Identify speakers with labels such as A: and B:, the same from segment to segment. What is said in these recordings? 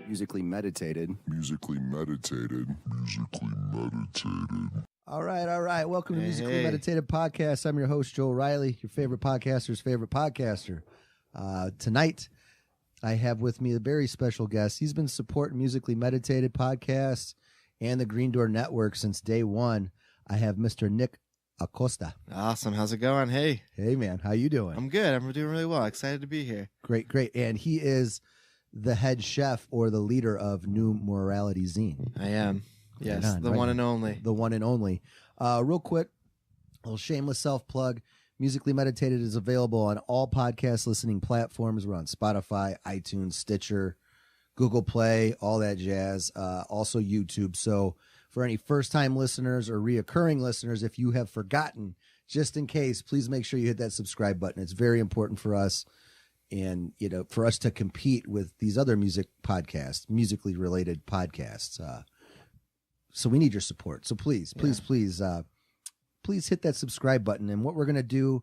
A: Musically Meditated.
B: Musically Meditated. Musically Meditated.
A: All right. Welcome to Musically Meditated Podcast. I'm your host, Joel Riley, your favorite podcaster's favorite podcaster. Tonight, I have with me a very special guest. He's been supporting Musically Meditated Podcast and the Green Door Network since day one. I have Mr. Nick Acosta.
C: Awesome. How's it going? Hey,
A: man. How you doing?
C: I'm good. I'm doing really well. Excited to be here.
A: Great. And he is the head chef or the leader of New Morality Zine.
C: I am. Yes, the one and only.
A: The one and only. Real quick, a little shameless self-plug. Musically Meditated is available on all podcast listening platforms. We're on Spotify, iTunes, Stitcher, Google Play, all that jazz. Also YouTube. So for any first-time listeners or reoccurring listeners, if you have forgotten, just in case, please make sure you hit that subscribe button. It's very important for us. And, for us to compete with these other music podcasts, musically related podcasts. So we need your support. So please hit that subscribe button. And what we're going to do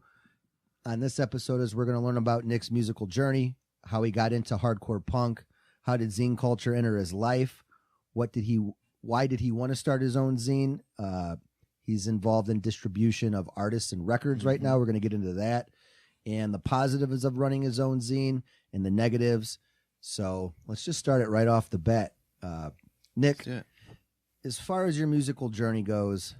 A: on this episode is we're going to learn about Nick's musical journey, how he got into hardcore punk, how did zine culture enter his life, why did he want to start his own zine? He's involved in distribution of artists and records right now. We're going to get into that. And the positives of running his own zine and the negatives. So let's just start it right off the bat. Nick, as far as your musical journey goes,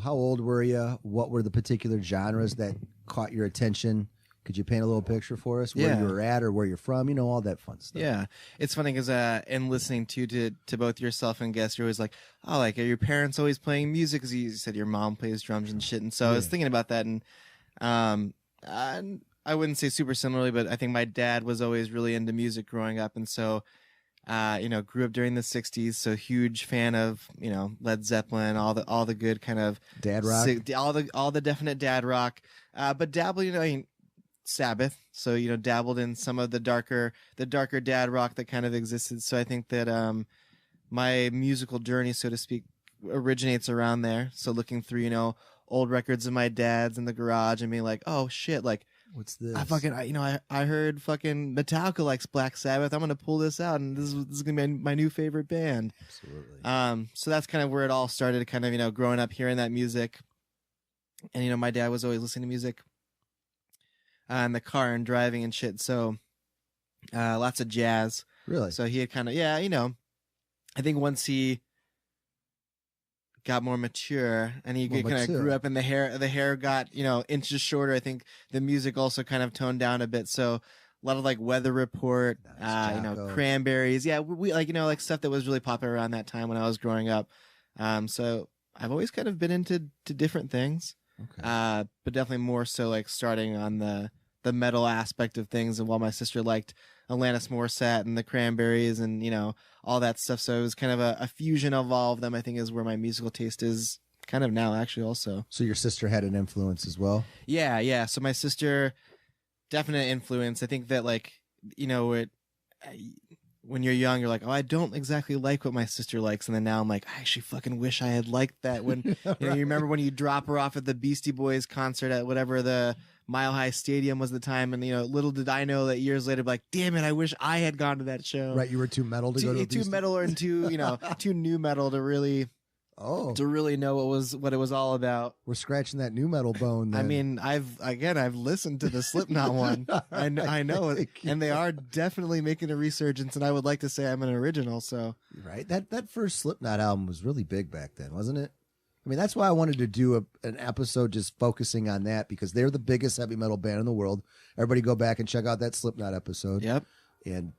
A: how old were you? What were the particular genres that caught your attention? Could you paint a little picture for us where you were at or where you're from? All that fun stuff.
C: Yeah. It's funny because in listening to both yourself and guests, you're always like, oh, like, are your parents always playing music? Because you said your mom plays drums and shit. And so I was thinking about that, and I wouldn't say super similarly, but I think my dad was always really into music growing up. And so, grew up during the 60s. So huge fan of, Led Zeppelin, all the good kind of
A: dad rock,
C: all the definite dad rock. But dabbled, Sabbath. So, dabbled in some of the darker dad rock that kind of existed. So I think that, my musical journey, so to speak, originates around there. So looking through, old records of my dad's in the garage and being like, oh shit, like,
A: what's this?
C: I heard fucking Metallica likes Black Sabbath. I'm going to pull this out, and this is going to be my new favorite band.
A: Absolutely.
C: So that's kind of where it all started, kind of, growing up hearing that music. And, my dad was always listening to music in the car and driving and shit. So, lots of jazz.
A: Really?
C: So he had kind of, I think once he got more mature and he kind of grew up and the hair got, inches shorter. I think the music also kind of toned down a bit. So a lot of like Weather Report, Cranberries. Yeah. We like stuff that was really popular around that time when I was growing up. So I've always kind of been into different things. Okay. But definitely more so like starting on the metal aspect of things, and while my sister liked Alanis Morissette and the Cranberries and, all that stuff. So it was kind of a fusion of all of them, I think, is where my musical taste is kind of now, actually, also.
A: So your sister had an influence as well?
C: Yeah. So my sister, definite influence. I think that, like, when you're young, you're like, oh, I don't exactly like what my sister likes. And then now I'm like, I actually fucking wish I had liked that. When, you remember when you drop her off at the Beastie Boys concert at whatever the Mile High Stadium was the time. And, little did I know that years later, like, damn it, I wish I had gone to that show.
A: Right. You were too metal to go to a
C: too metal and too new metal to really know what it was all about.
A: We're scratching that new metal bone then.
C: I mean, I've listened to the Slipknot one. I know it, and they are definitely making a resurgence, and I would like to say I'm an original, so.
A: Right. That first Slipknot album was really big back then, wasn't it? I mean, that's why I wanted to do an episode just focusing on that, because they're the biggest heavy metal band in the world. Everybody go back and check out that Slipknot episode.
C: Yep.
A: And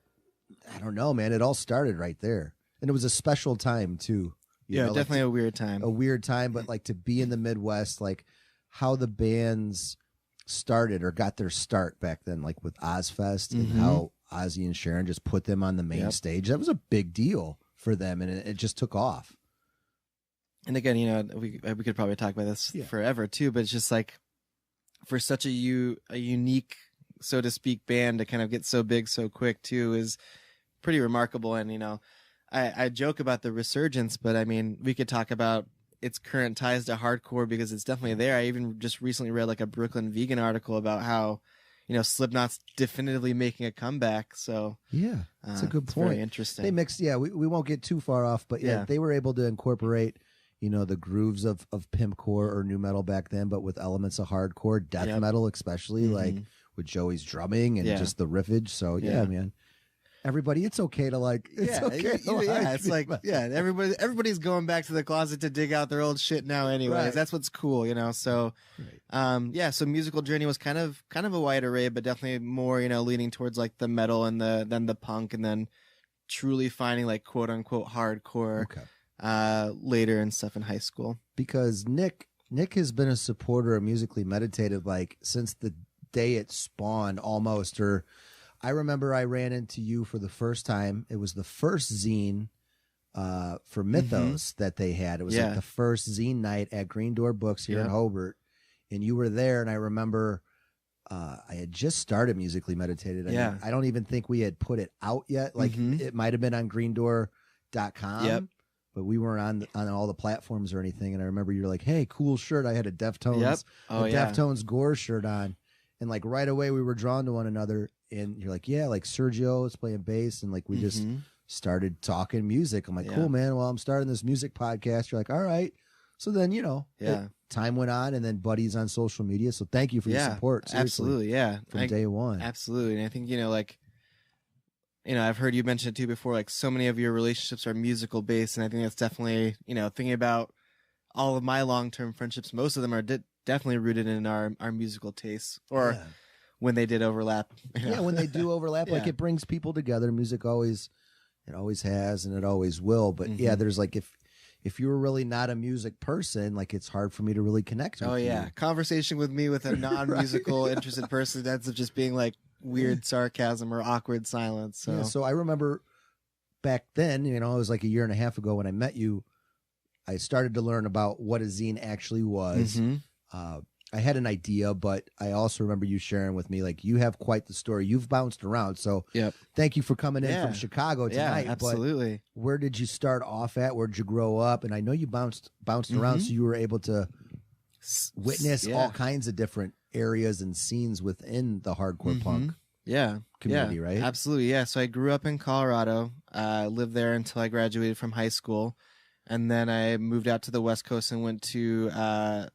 A: I don't know, man, it all started right there. And it was a special time too.
C: Definitely a weird time.
A: A weird time, but like to be in the Midwest, like how the bands started or got their start back then, like with Ozfest and how Ozzy and Sharon just put them on the main stage. That was a big deal for them, and it just took off.
C: And again, we could probably talk about this forever too, but it's just like for such a unique, so to speak, band to kind of get so big so quick too is pretty remarkable. And I joke about the resurgence, but I mean, we could talk about its current ties to hardcore because it's definitely there. I even just recently read like a Brooklyn Vegan article about how, Slipknot's definitively making a comeback. So
A: yeah, that's a good point.
C: Very interesting.
A: They mixed, we won't get too far off, but yeah, they were able to incorporate, the grooves of pimpcore or new metal back then, but with elements of hardcore, death metal, especially like with Joey's drumming and just the riffage. So yeah, man. Everybody, it's okay to like. It's okay.
C: It's like everybody's going back to the closet to dig out their old shit now. Anyways,
A: Right.
C: That's what's cool, So, so musical journey was kind of a wide array, but definitely more, leaning towards like the metal and then the punk, and then truly finding like quote unquote hardcore later and stuff in high school.
A: Because Nick has been a supporter of Musically Meditated like since the day it spawned, almost. Or I remember I ran into you for the first time. It was the first zine for Mythos that they had. It was like the first zine night at Green Door Books here in Hobart, and you were there. And I remember I had just started Musically Meditated. I mean, I don't even think we had put it out yet. Like it might have been on greendoor.com. But we weren't on all the platforms or anything. And I remember you were like, "Hey, cool shirt." I had a Deftones, Deftones Gore shirt on, and like right away we were drawn to one another. And you're like, "Yeah, like Sergio is playing bass," and like we just started talking music. I'm like, "Cool, man. Well, I'm starting this music podcast." You're like, "All right." So then time went on, and then buddies on social media. So thank you for your support.
C: Absolutely,
A: from day one.
C: Absolutely, and I think I've heard you mention it too before. Like so many of your relationships are musical based, and I think that's definitely thinking about all of my long term friendships. Most of them are definitely rooted in our musical tastes, or when they did overlap.
A: When they do overlap, like it brings people together. Music always has, and it always will. But there's like if you were really not a music person, like it's hard for me to really connect with you.
C: Conversation with me with a non-musical interested person ends up just being like weird sarcasm or awkward silence.
A: So I remember back then, it was like a year and a half ago when I met you, I started to learn about what a zine actually was. I had an idea, but I also remember you sharing with me, like, you have quite the story. You've bounced around. So thank you for coming in from Chicago tonight.
C: Yeah, absolutely.
A: But where did you start off at? Where did you grow up? And I know you bounced around, so you were able to witness all kinds of different areas and scenes within the hardcore punk community, right?
C: Absolutely, yeah. So I grew up in Colorado, lived there until I graduated from high school, and then I moved out to the West Coast and went to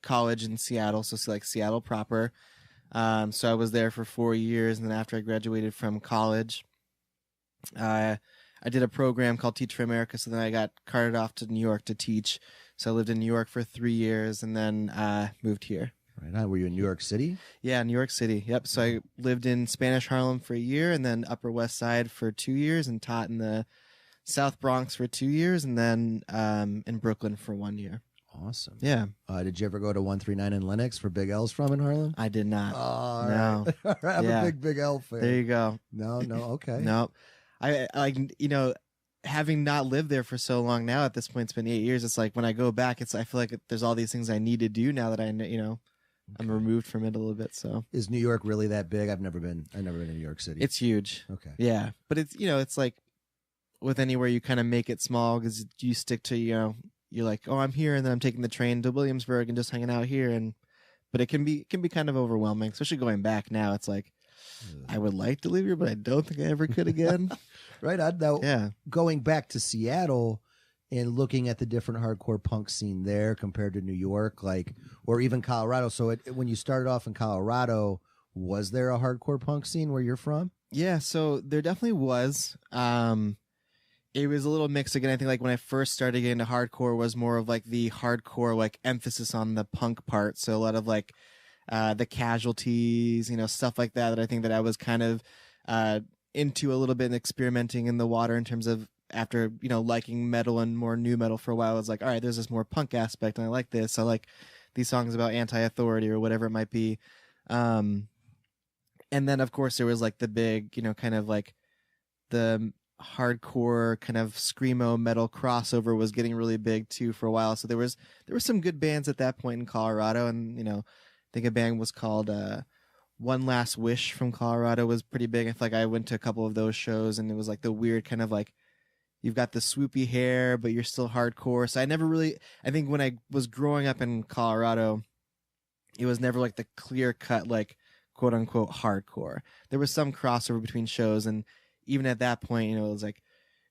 C: college in Seattle, so like Seattle proper. So I was there for 4 years, and then after I graduated from college, I did a program called Teach for America. So then I got carted off to New York to teach. So I lived in New York for 3 years, and then moved here.
A: Right on. Were you in New York City?
C: Yeah, New York City. Yep. So I lived in Spanish Harlem for a year, and then Upper West Side for 2 years, and taught in the South Bronx for 2 years, and then in Brooklyn for 1 year.
A: Awesome.
C: Yeah.
A: Did you ever go to 139 in Lenox for Big L's from in Harlem?
C: I did not.
A: Oh,
C: no.
A: Right. I'm a big L fan.
C: There you go.
A: No, okay.
C: No. I like, having not lived there for so long now, at this point, it's been 8 years. It's like when I go back, I feel like there's all these things I need to do now that I'm removed from it a little bit. So
A: is New York really that big? I've never been to New York City.
C: It's huge.
A: Okay.
C: Yeah. But it's, it's like with anywhere you kind of make it small because you stick to, you're like, oh, I'm here, and then I'm taking the train to Williamsburg and just hanging out here, but it can be kind of overwhelming, especially going back now. It's like I would like to live here, but I don't think I ever could again.
A: Right on. Now, going back to Seattle and looking at the different hardcore punk scene there compared to New York, like, or even Colorado. So when you started off in Colorado, was there a hardcore punk scene where you're from?
C: Yeah, so there definitely was. It was a little mixed again. I think like when I first started getting into hardcore was more of like the hardcore like emphasis on the punk part. So a lot of like the Casualties, stuff like that I think that I was kind of into a little bit and experimenting in the water in terms of after, liking metal and more new metal for a while. I was like, all right, there's this more punk aspect and I like this. I like these songs about anti-authority or whatever it might be. And then of course there was like the big, kind of like the hardcore kind of screamo metal crossover was getting really big too for a while. So there were some good bands at that point in Colorado, and I think a band was called One Last Wish from Colorado was pretty big. I feel like I went to a couple of those shows, and it was like the weird kind of like you've got the swoopy hair, but you're still hardcore. So I think when I was growing up in Colorado, it was never like the clear cut, like quote unquote hardcore. There was some crossover between shows. And even at that point, it was like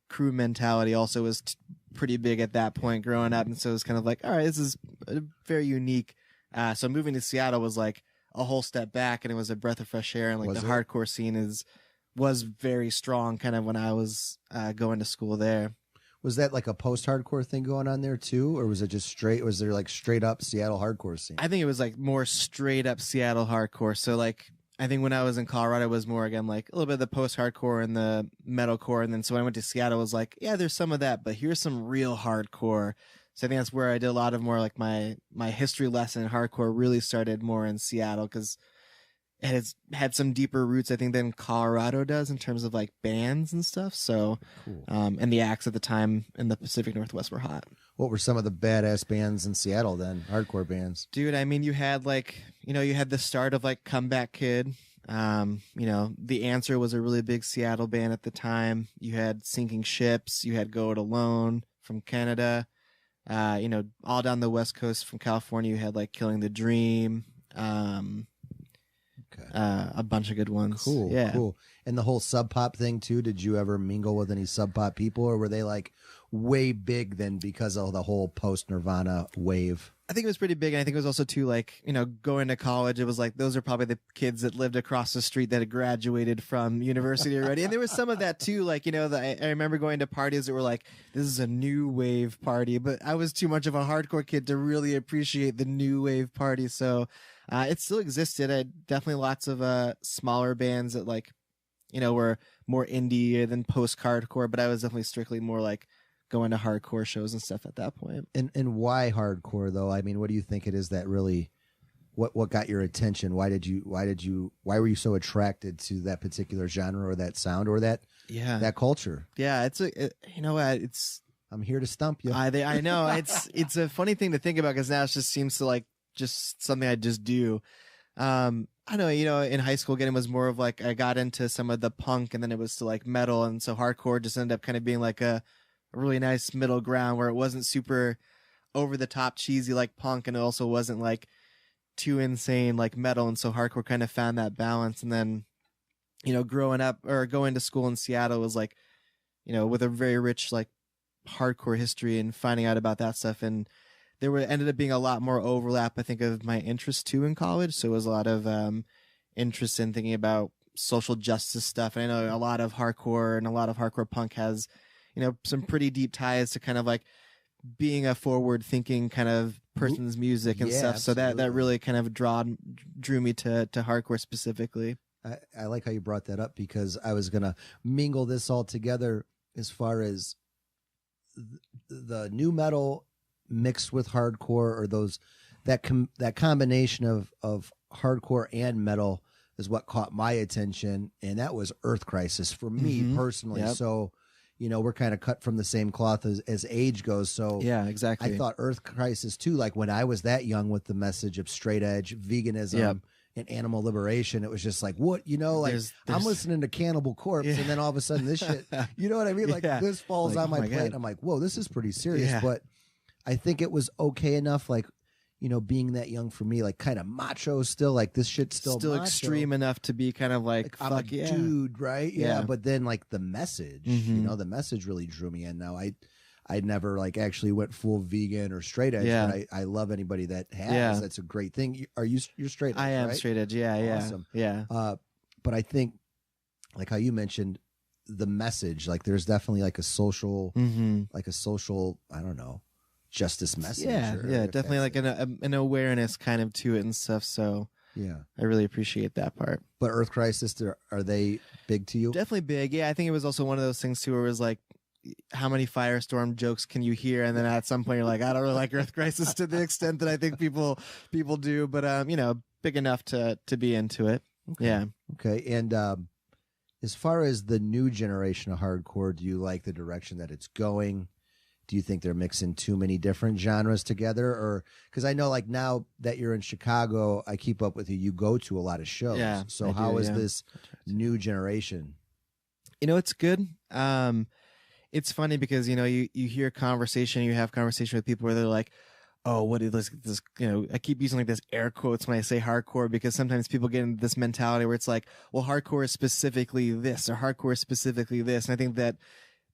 C: crew mentality also was pretty big at that point growing up. And so it was kind of like, all right, this is very unique. So moving to Seattle was like a whole step back, and it was a breath of fresh air. And like hardcore scene was very strong kind of when I was going to school there.
A: Was that like a post-hardcore thing going on there too? Or was it just was there like straight up Seattle hardcore scene?
C: I think it was like more straight up Seattle hardcore. So like, I think when I was in Colorado, it was more, again, like a little bit of the post-hardcore and the metalcore. And then so when I went to Seattle, it was like, yeah, there's some of that, but here's some real hardcore. So I think that's where I did a lot of more like my history lesson in hardcore really started more in Seattle, because it has had some deeper roots, I think, than Colorado does in terms of like bands and stuff. So, cool. And the acts at the time in the Pacific Northwest were hot.
A: What were some of the badass bands in Seattle then? Hardcore bands?
C: Dude, I mean, you had like, you had the start of like Comeback Kid. The Answer was a really big Seattle band at the time. You had Sinking Ships. You had Go It Alone from Canada. All down the West Coast from California, you had like Killing the Dream. A bunch of good ones.
A: Cool.
C: Yeah.
A: Cool. And the whole Sub Pop thing too. Did you ever mingle with any Sub Pop people, or were they like way big then because of the whole post Nirvana wave?
C: I think it was pretty big. And I think it was also too, like, going to college, it was like, those are probably the kids that lived across the street that had graduated from university already. And there was some of that too. Like, I remember going to parties that were like, this is a new wave party, but I was too much of a hardcore kid to really appreciate the new wave party. So, it still existed. Definitely lots of smaller bands that like, were more indie than post-hardcore, but I was definitely strictly more like going to hardcore shows and stuff at that point.
A: And why hardcore though? I mean, what do you think it is that really what got your attention? Why were you so attracted to that particular genre or that sound or that culture?
C: Yeah,
A: I'm here to stump you.
C: I know. It's a funny thing to think about, because now it just seems to like just something I just do. I know, in high school, again, it was more of like I got into some of the punk, and then it was to like metal, and so hardcore just ended up kind of being like a really nice middle ground where it wasn't super over the top cheesy like punk, and it also wasn't like too insane like metal, and so hardcore kind of found that balance. And then, growing up or going to school in Seattle was like, with a very rich like hardcore history, and finding out about that stuff, and there ended up being a lot more overlap, I think, of my interests too in college. So it was a lot of interest in thinking about social justice stuff. And I know a lot of hardcore and a lot of hardcore punk has, some pretty deep ties to kind of like being a forward thinking kind of person's music and stuff. Absolutely. So that really kind of drew me to hardcore specifically.
A: I like how you brought that up, because I was going to mingle this all together as far as the new metal mixed with hardcore, or that combination of hardcore and metal is what caught my attention, and that was Earth Crisis for me personally. Yep. So, we're kind of cut from the same cloth as age goes. So
C: yeah, exactly.
A: I thought Earth Crisis too, like when I was that young, with the message of straight edge veganism and animal liberation, it was just like, what, there's I'm listening to Cannibal Corpse, and then all of a sudden this shit, you know what I mean? Like this falls on my plate, and I'm like, whoa, this is pretty serious. But I think it was okay enough, like, being that young for me, like kind of macho still, like this shit's still macho.
C: Extreme enough to be kind of like
A: I'm a dude, right? Yeah. But then like the message, the message really drew me in. Now I never like actually went full vegan or straight edge, but I love anybody that has. Yeah. That's a great thing. You're straight edge,
C: I am
A: right?
C: straight edge. Yeah.
A: Awesome.
C: Yeah.
A: But I think like how you mentioned the message, like there's definitely like a social, I don't know, justice message.
C: Yeah, definitely like an awareness kind of to it and stuff. So
A: yeah,
C: I really appreciate that part.
A: But Earth Crisis, are they big to you?
C: Definitely big. Yeah, I think it was also one of those things too, where it was like, how many Firestorm jokes can you hear? And then at some point you're like, I don't really like Earth Crisis to the extent that I think people do, but big enough to be into it.
A: Okay.
C: Yeah.
A: Okay. And as far as the new generation of hardcore, do you like the direction that it's going? Do you think they're mixing too many different genres together? Or because I know like now that you're in Chicago, I keep up with you. You go to a lot of shows.
C: Yeah,
A: so how is this new generation?
C: It's good. it's funny because, you know, you hear conversation, you have conversation with people where they're like, oh, what is this, you know, I keep using like this air quotes when I say hardcore, because sometimes people get into this mentality where it's like, well, hardcore is specifically this, or hardcore is specifically this. And I think that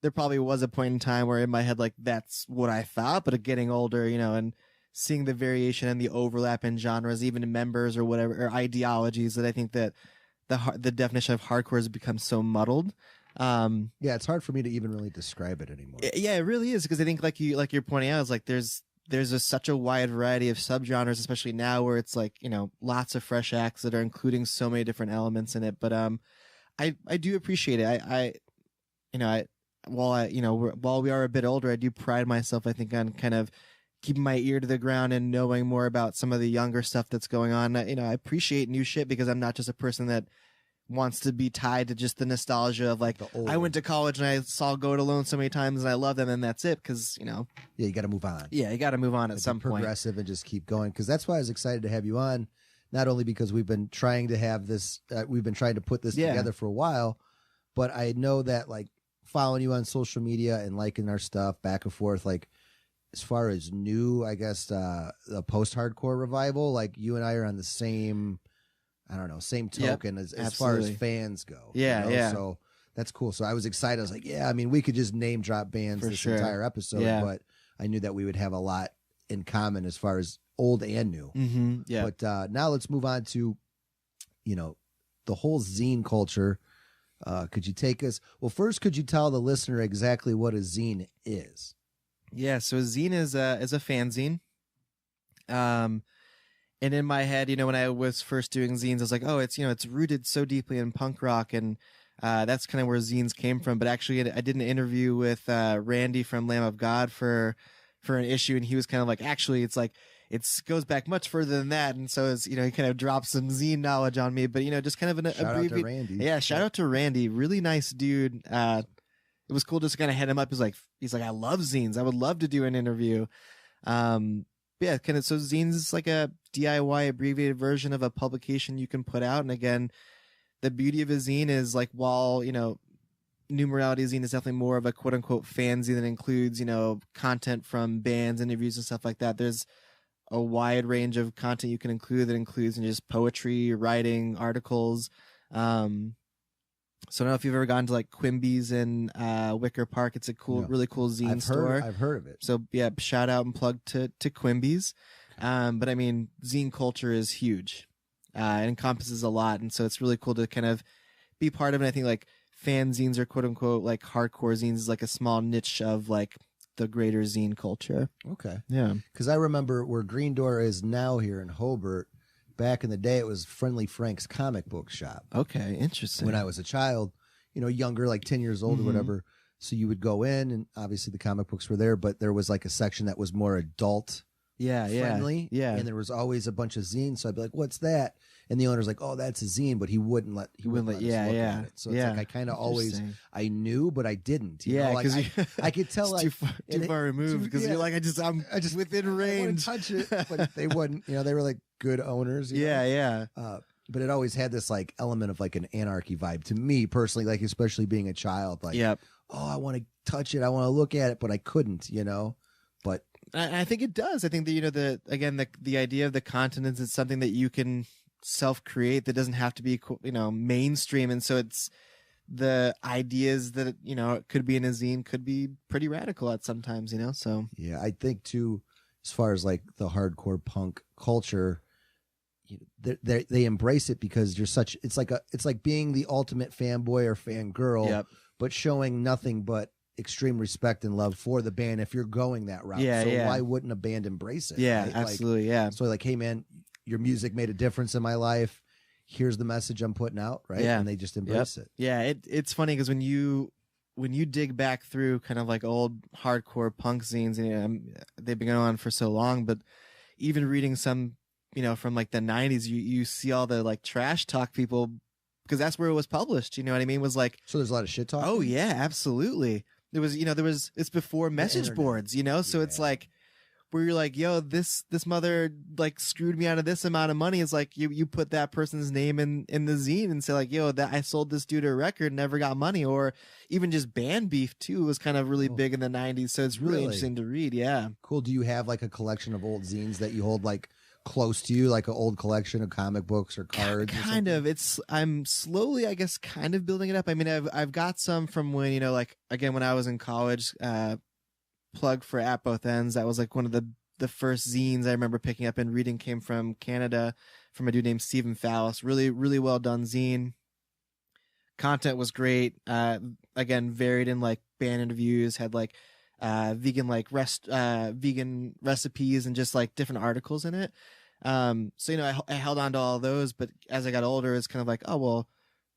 C: there probably was a point in time where in my head, like, that's what I thought, but getting older, you know, and seeing the variation and the overlap in genres, even in members or whatever, or ideologies, that I think that the definition of hardcore has become so muddled.
A: Yeah, it's hard for me to even really describe it anymore.
C: Yeah, it really is, because I think like you're pointing out, is like there's such a wide variety of subgenres, especially now where it's like, you know, lots of fresh acts that are including so many different elements in it. But I do appreciate it. While we are a bit older, I do pride myself, I think, on kind of keeping my ear to the ground and knowing more about some of the younger stuff that's going on. You know, I appreciate new shit because I'm not just a person that wants to be tied to just the nostalgia of like, I went to college and I saw Go It Alone so many times and I love them and that's it, because, you know.
A: Yeah, you got to move on.
C: Yeah, you got to move on at some point.
A: Progressive and just keep going, because that's why I was excited to have you on, not only because we've been trying to have this, we've been trying to put this together for a while, but I know that like following you on social media and liking our stuff back and forth, like as far as new, I guess, the post-hardcore revival, like you and I are on the same, I don't know, same token as far as fans go.
C: Yeah,
A: you know?
C: yeah.
A: So that's cool. So I was excited. I was like, yeah, I mean, we could just name drop bands this entire episode, but I knew that we would have a lot in common as far as old and new.
C: Mm-hmm. Yeah.
A: But now let's move on to, you know, the whole zine culture. Could you take us? Well, first, could you tell the listener exactly what a zine is?
C: Yeah, so a zine is a fanzine. And in my head, you know, when I was first doing zines, I was like, oh, it's, you know, it's rooted so deeply in punk rock, and that's kind of where zines came from. But actually, I did an interview with Randy from Lamb of God for an issue, and he was kind of like, actually, it's like, it goes back much further than that. And so, it's, you know, he kind of dropped some zine knowledge on me, but, you know, just kind of an
A: shout out to Randy.
C: Yeah, shout out to Randy. Really nice dude. It was cool just to kind of head him up. He's like, I love zines. I would love to do an interview. Yeah, kind of. So zines is like a DIY abbreviated version of a publication you can put out. And again, the beauty of a zine is like, while, you know, New Morality Zine is definitely more of a quote unquote fanzine that includes, you know, content from bands, interviews and stuff like that. There's a wide range of content you can include that includes just poetry, writing, articles. So I don't know if you've ever gone to like Quimby's in Wicker Park. It's a cool, really cool zine store.
A: I've heard of it.
C: So yeah, shout out and plug to Quimby's. But I mean, zine culture is huge. It encompasses a lot, and so it's really cool to kind of be part of it. I think like fanzines or quote unquote like hardcore zines is like a small niche of like the greater zine culture.
A: Okay.
C: Yeah.
A: Because I remember where Green Door is now here in Hobart. Back in the day, it was Friendly Frank's comic book shop.
C: Okay, interesting.
A: When I was a child, you know, younger, like 10 years old or whatever. So you would go in, and obviously the comic books were there, but there was like a section that was more adult friendly.
C: Yeah.
A: And there was always a bunch of zines. So I'd be like, what's that? And the owner's like, oh, that's a zine, but he wouldn't let us look at it. So it's like I kind of always, I knew, but I didn't. You know? Like I could tell
C: it's too far removed, because you're like, I'm just within range.
A: I want to touch it, but they wouldn't. You know, they were like good owners. You know? But it always had this like element of like an anarchy vibe to me personally, like especially being a child. Like, oh, I want to touch it, I want to look at it, but I couldn't. You know, but
C: I think it does. I think that, you know, the idea of the continents is something that you can self-create, that doesn't have to be, you know, mainstream. And so it's the ideas that, you know, could be in a zine could be pretty radical at sometimes, you know. So
A: yeah, I think too, as far as like the hardcore punk culture, they embrace it because you're such, it's like being the ultimate fanboy or fangirl, but showing nothing but extreme respect and love for the band if you're going that route. Why wouldn't a band embrace it?
C: Yeah,
A: right?
C: absolutely.
A: Like, so like, hey man, your music made a difference in my life. Here's the message I'm putting out, right?
C: Yeah.
A: And they just embrace it.
C: Yeah, it's funny because when you dig back through kind of like old hardcore punk zines, and they've been going on for so long, but even reading some, you know, from like the 90s, you see all the like trash talk people, because that's where it was published. You know what I mean? Was like,
A: so there's a lot of shit talk.
C: Oh yeah, absolutely. There was, you know, it's before message boards, you know, so it's like, where you're like, yo, this mother like screwed me out of this amount of money. It's like you put that person's name in the zine and say like, yo, that I sold this dude a record, never got money. Or even just band beef too was kind of really big in the 90s. So it's really interesting to read. Yeah.
A: Cool. Do you have like a collection of old zines that you hold like close to you, like an old collection of comic books or cards?
C: Kind of. I'm slowly, I guess, kind of building it up. I mean, I've got some from when, you know, like again, when I was in college, plug for At Both Ends. That was like one of the first zines I remember picking up and reading, came from Canada, from a dude named Stephen Fallis. Really, really well done zine. Content was great. Again, varied in like band interviews, had like vegan recipes and just like different articles in it. So, you know, I held on to all those, but as I got older, it's kind of like, oh, well,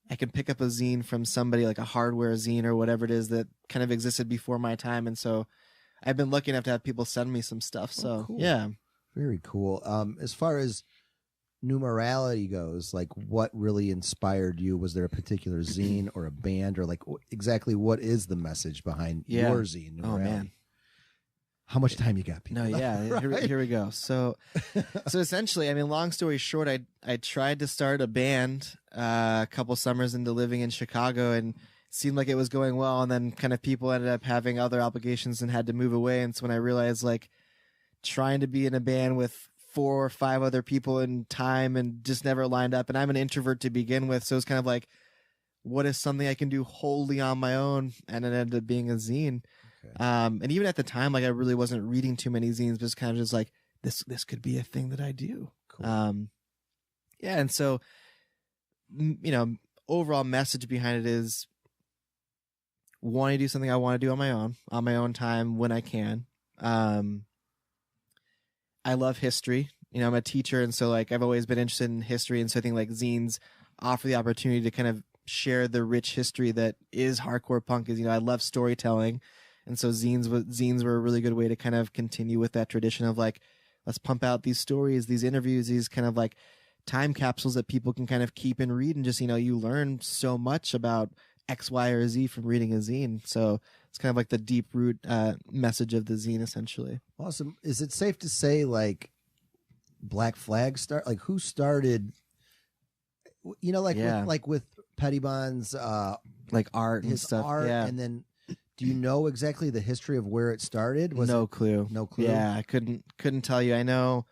C: I can pick up a zine from somebody, like a hardware zine or whatever it is that kind of existed before my time. And so I've been lucky enough to have people send me some stuff. So,
A: cool.
C: Yeah.
A: Very cool. As far as numerality goes, like what really inspired you? Was there a particular zine or a band, or like exactly what is the message behind your zine? Numerality?
C: Oh, man.
A: How much time you got, people?
C: No, yeah. Right? Here we go. So essentially, I mean, long story short, I tried to start a band a couple summers into living in Chicago, and seemed like it was going well, and then kind of people ended up having other obligations and had to move away. And so when I realized like trying to be in a band with 4 or 5 other people in time and just never lined up, and I'm an introvert to begin with, so it's kind of like, what is something I can do wholly on my own? And it ended up being a zine. Okay. And even at the time, like I really wasn't reading too many zines, but it's kind of just like, this could be a thing that I do.
A: Cool.
C: Yeah. And so, you know, overall message behind it is wanting to do something I want to do on my own time when I can. I love history. You know, I'm a teacher, and so like I've always been interested in history, and so I think like zines offer the opportunity to kind of share the rich history that is hardcore punk. Is, you know, I love storytelling, and so zines were a really good way to kind of continue with that tradition of like, let's pump out these stories, these interviews, these kind of like time capsules that people can kind of keep and read, and just, you know, you learn so much about X, Y, or Z from reading a zine. So it's kind of like the deep root message of the zine, essentially.
A: Awesome. Is it safe to say like Black Flag who started, you know, like with Pettibon's
C: like art and stuff, yeah.
A: And then do you know exactly the history of where it started?
C: No clue. Yeah, I couldn't tell you. I know,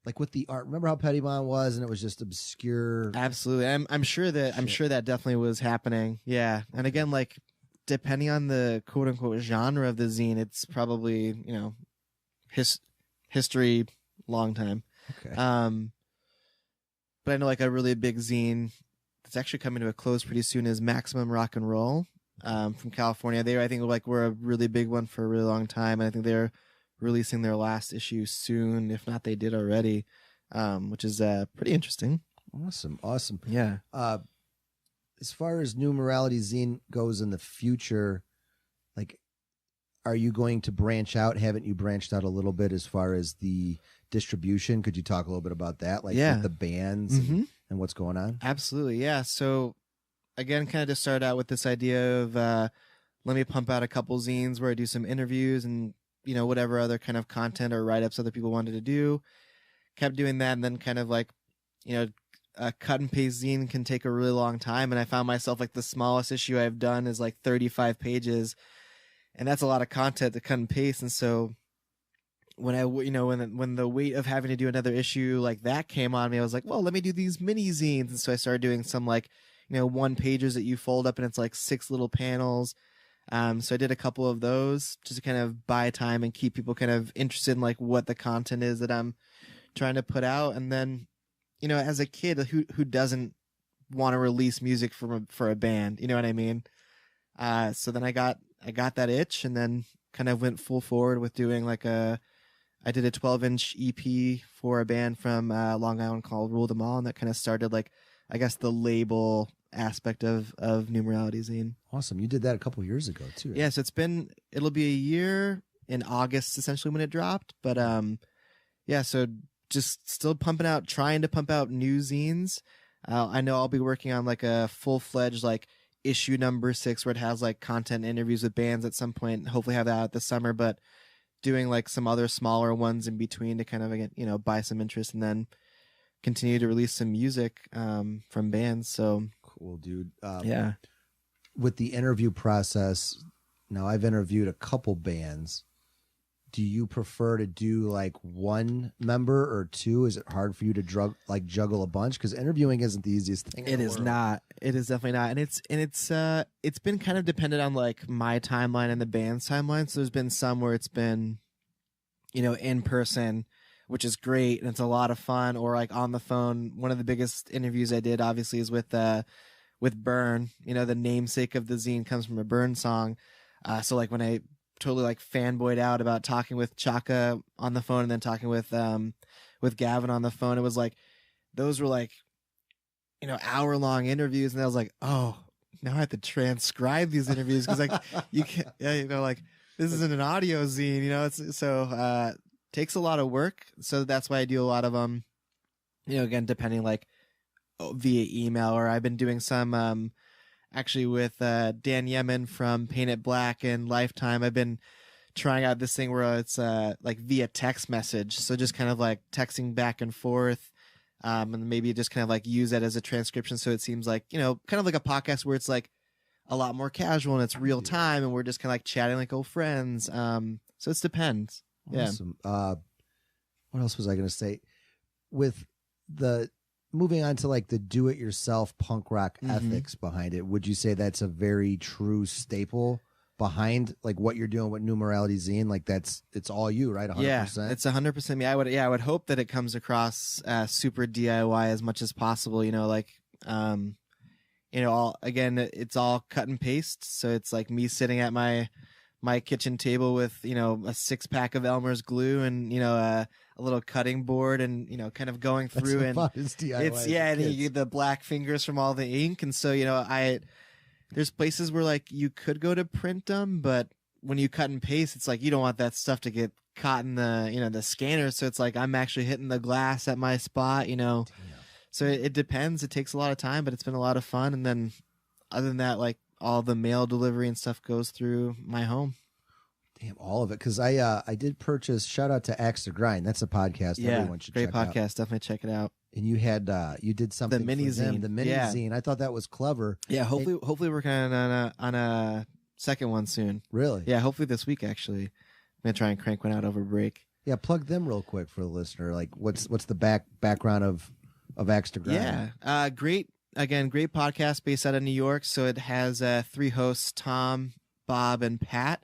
A: like with the art, remember how Pettibon was, and it was just obscure.
C: Absolutely. I'm sure that definitely was happening. Yeah. And again, like depending on the quote unquote genre of the zine, it's probably, you know, history long time.
A: Okay.
C: But I know like a really big zine that's actually coming to a close pretty soon is Maximum Rock and Roll, from California. They, I think, like were a really big one for a really long time, and I think they're releasing their last issue soon, if not they did already, which is pretty interesting.
A: Awesome.
C: Yeah.
A: As far as Numerality Zine goes in the future, like, are you going to branch out? Haven't you branched out a little bit as far as the distribution? Could you talk a little bit about that? Like with the bands and what's going on?
C: Absolutely. Yeah. So again, kind of just start out with this idea of let me pump out a couple zines where I do some interviews and, you know, whatever other kind of content or write-ups other people wanted to do. Kept doing that, and then kind of like, you know, a cut and paste zine can take a really long time, and I found myself like the smallest issue I've done is like 35 pages, and that's a lot of content to cut and paste. And so when when the weight of having to do another issue like that came on me, I was like, well, let me do these mini zines. And so I started doing some like, you know, 1 pages that you fold up and it's like 6 little panels. So I did a couple of those just to kind of buy time and keep people kind of interested in like what the content is that I'm trying to put out. And then, you know, as a kid who doesn't want to release music for a band, you know what I mean? So then I got that itch, and then kind of went full forward with doing like I did a 12-inch EP for a band from Long Island called Rule Them All, and that kind of started like, I guess, the label aspect of Numerality Zine.
A: Awesome. You did that a couple of years ago too. Right?
C: Yeah, so it'll be a year in August essentially when it dropped. But yeah, so just still trying to pump out new zines. I know I'll be working on like a full-fledged like issue number 6 where it has like content interviews with bands at some point. Hopefully have that out this summer, but doing like some other smaller ones in between to kind of, again, buy some interest, and then continue to release some music from bands. So
A: cool, dude.
C: Yeah.
A: With the interview process, now I've interviewed a couple bands. Do you prefer to do like one member or two? Is it hard for you to juggle a bunch? Because interviewing isn't the easiest thing.
C: It is not. It is definitely not. And it's been kind of dependent on like my timeline and the band's timeline. So there's been some where it's been, in person, which is great and it's a lot of fun, or like on the phone. One of the biggest interviews I did obviously is with Burn. The namesake of the zine comes from a Burn song. So like when I totally like fanboyed out about talking with Chaka on the phone and then talking with Gavin on the phone, it was like those were like hour-long interviews, and I was like, oh, now I have to transcribe these interviews because like you can't, like this isn't an audio zine, it's so takes a lot of work. So that's why I do a lot of them, again, depending like via email, or I've been doing some actually with Dan Yemen from Paint It Black and Lifetime. I've been trying out this thing where it's like via text message, so just kind of like texting back and forth, and maybe just kind of like use that as a transcription, so it seems like kind of like a podcast where it's like a lot more casual and it's real time, and we're just kind of like chatting like old friends. So it depends.
A: Awesome. Yeah. What else was I going to say? With the moving on to like the do-it-yourself punk rock ethics behind it, would you say that's a very true staple behind like what you're doing with New Morality Zine? Like it's all you, right? 100%?
C: Yeah, it's 100% me. I would hope that it comes across super DIY as much as possible. It's all cut and paste. So it's like me sitting at my kitchen table with a 6-pack of Elmer's glue and a little cutting board, and kind of going through. And it's and you get the black fingers from all the ink, and so there's places where like you could go to print them, but when you cut and paste, it's like you don't want that stuff to get caught in the the scanner. So it's like I'm actually hitting the glass at my spot. So it depends. It takes a lot of time, but it's been a lot of fun. And then other than that, like all the mail delivery and stuff goes through my home.
A: Damn, all of it. Because I did purchase, shout out to Axe to Grind. That's a podcast everyone should check out.
C: Great podcast. Definitely check it out.
A: And you had you did something
C: the mini zine.
A: The mini zine. I thought that was clever.
C: Yeah, hopefully we're kind of on a second one soon.
A: Really?
C: Yeah, hopefully this week actually. I'm gonna try and crank one out over break.
A: Yeah, plug them real quick for the listener. Like what's the background of Axe to Grind?
C: Yeah. Great podcast based out of New York. So it has 3 hosts, Tom, Bob, and Pat.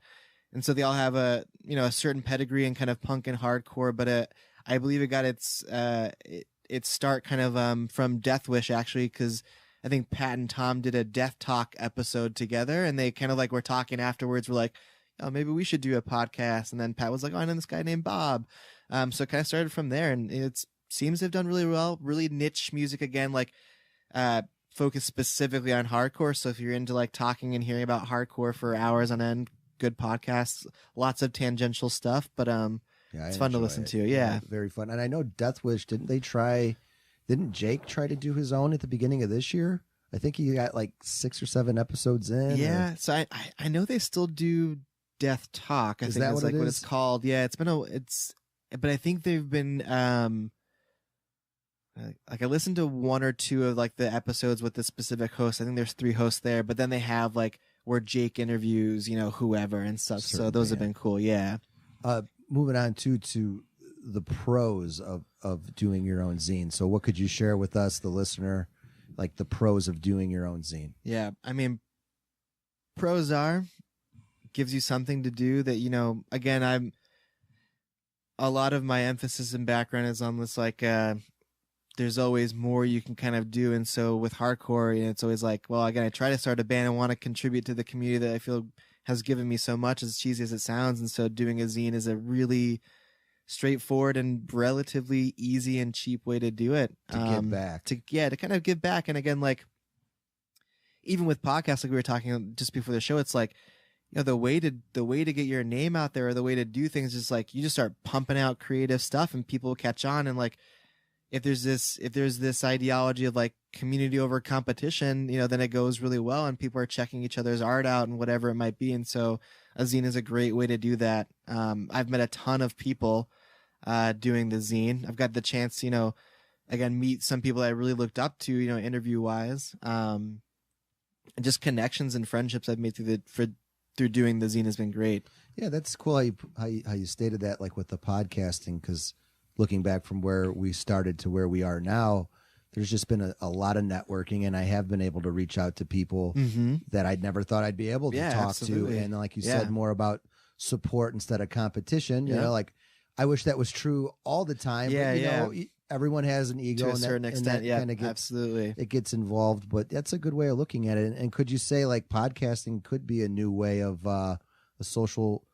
C: And so they all have a certain pedigree and kind of punk and hardcore, but I believe it got its start kind of from Death Wish, actually, because I think Pat and Tom did a Death Talk episode together, and they kind of like were talking afterwards. We're like, oh, maybe we should do a podcast. And then Pat was like, oh, I know this guy named Bob. So it kind of started from there, and it seems to have done really well. Really niche music again, like focused specifically on hardcore. So if you're into like talking and hearing about hardcore for hours on end, good podcasts, lots of tangential stuff, but it's fun to listen to. Yeah,
A: very fun. And I know Death Wish, didn't Jake try to do his own at the beginning of this year? I think he got like 6 or 7 episodes in.
C: Yeah, so I know they still do Death Talk. I think that's like what it's called. Yeah, but I think they've been like I listened to 1 or 2 of like the episodes with the specific host. I think there's 3 hosts there, but then they have like where Jake interviews, whoever and stuff. So those have been cool. Yeah.
A: Moving on to the pros of doing your own zine. So what could you share with us, the listener, like the pros of doing your own zine?
C: Yeah. I mean, pros gives you something to do that, again, a lot of my emphasis and background is on this, like, there's always more you can kind of do. And so with hardcore, it's always like, well, again, I try to start a band and want to contribute to the community that I feel has given me so much, as cheesy as it sounds. And so doing a zine is a really straightforward and relatively easy and cheap way to do it.
A: To give back.
C: To kind of give back. And again, like, even with podcasts, like we were talking just before the show, it's like, the way to get your name out there, or the way to do things is like, you just start pumping out creative stuff and people catch on. And like, if there's this ideology of like community over competition, then it goes really well and people are checking each other's art out and whatever it might be. And so a zine is a great way to do that. I've met a ton of people doing the zine. I've got the chance to, again, meet some people I really looked up to, interview wise. And just connections and friendships I've made through doing the zine has been great.
A: Yeah, that's cool how you stated that, like with the podcasting, because looking back from where we started to where we are now, there's just been a lot of networking, and I have been able to reach out to people that I'd never thought I'd be able to talk
C: absolutely.
A: to. And like you said, more about support instead of competition. You know, like I wish that was true all the time.
C: Yeah,
A: but, you know, everyone has an ego
C: to a certain extent. Yeah,
A: absolutely. It gets involved, but that's a good way of looking at it. And could you say like podcasting could be a new way of a social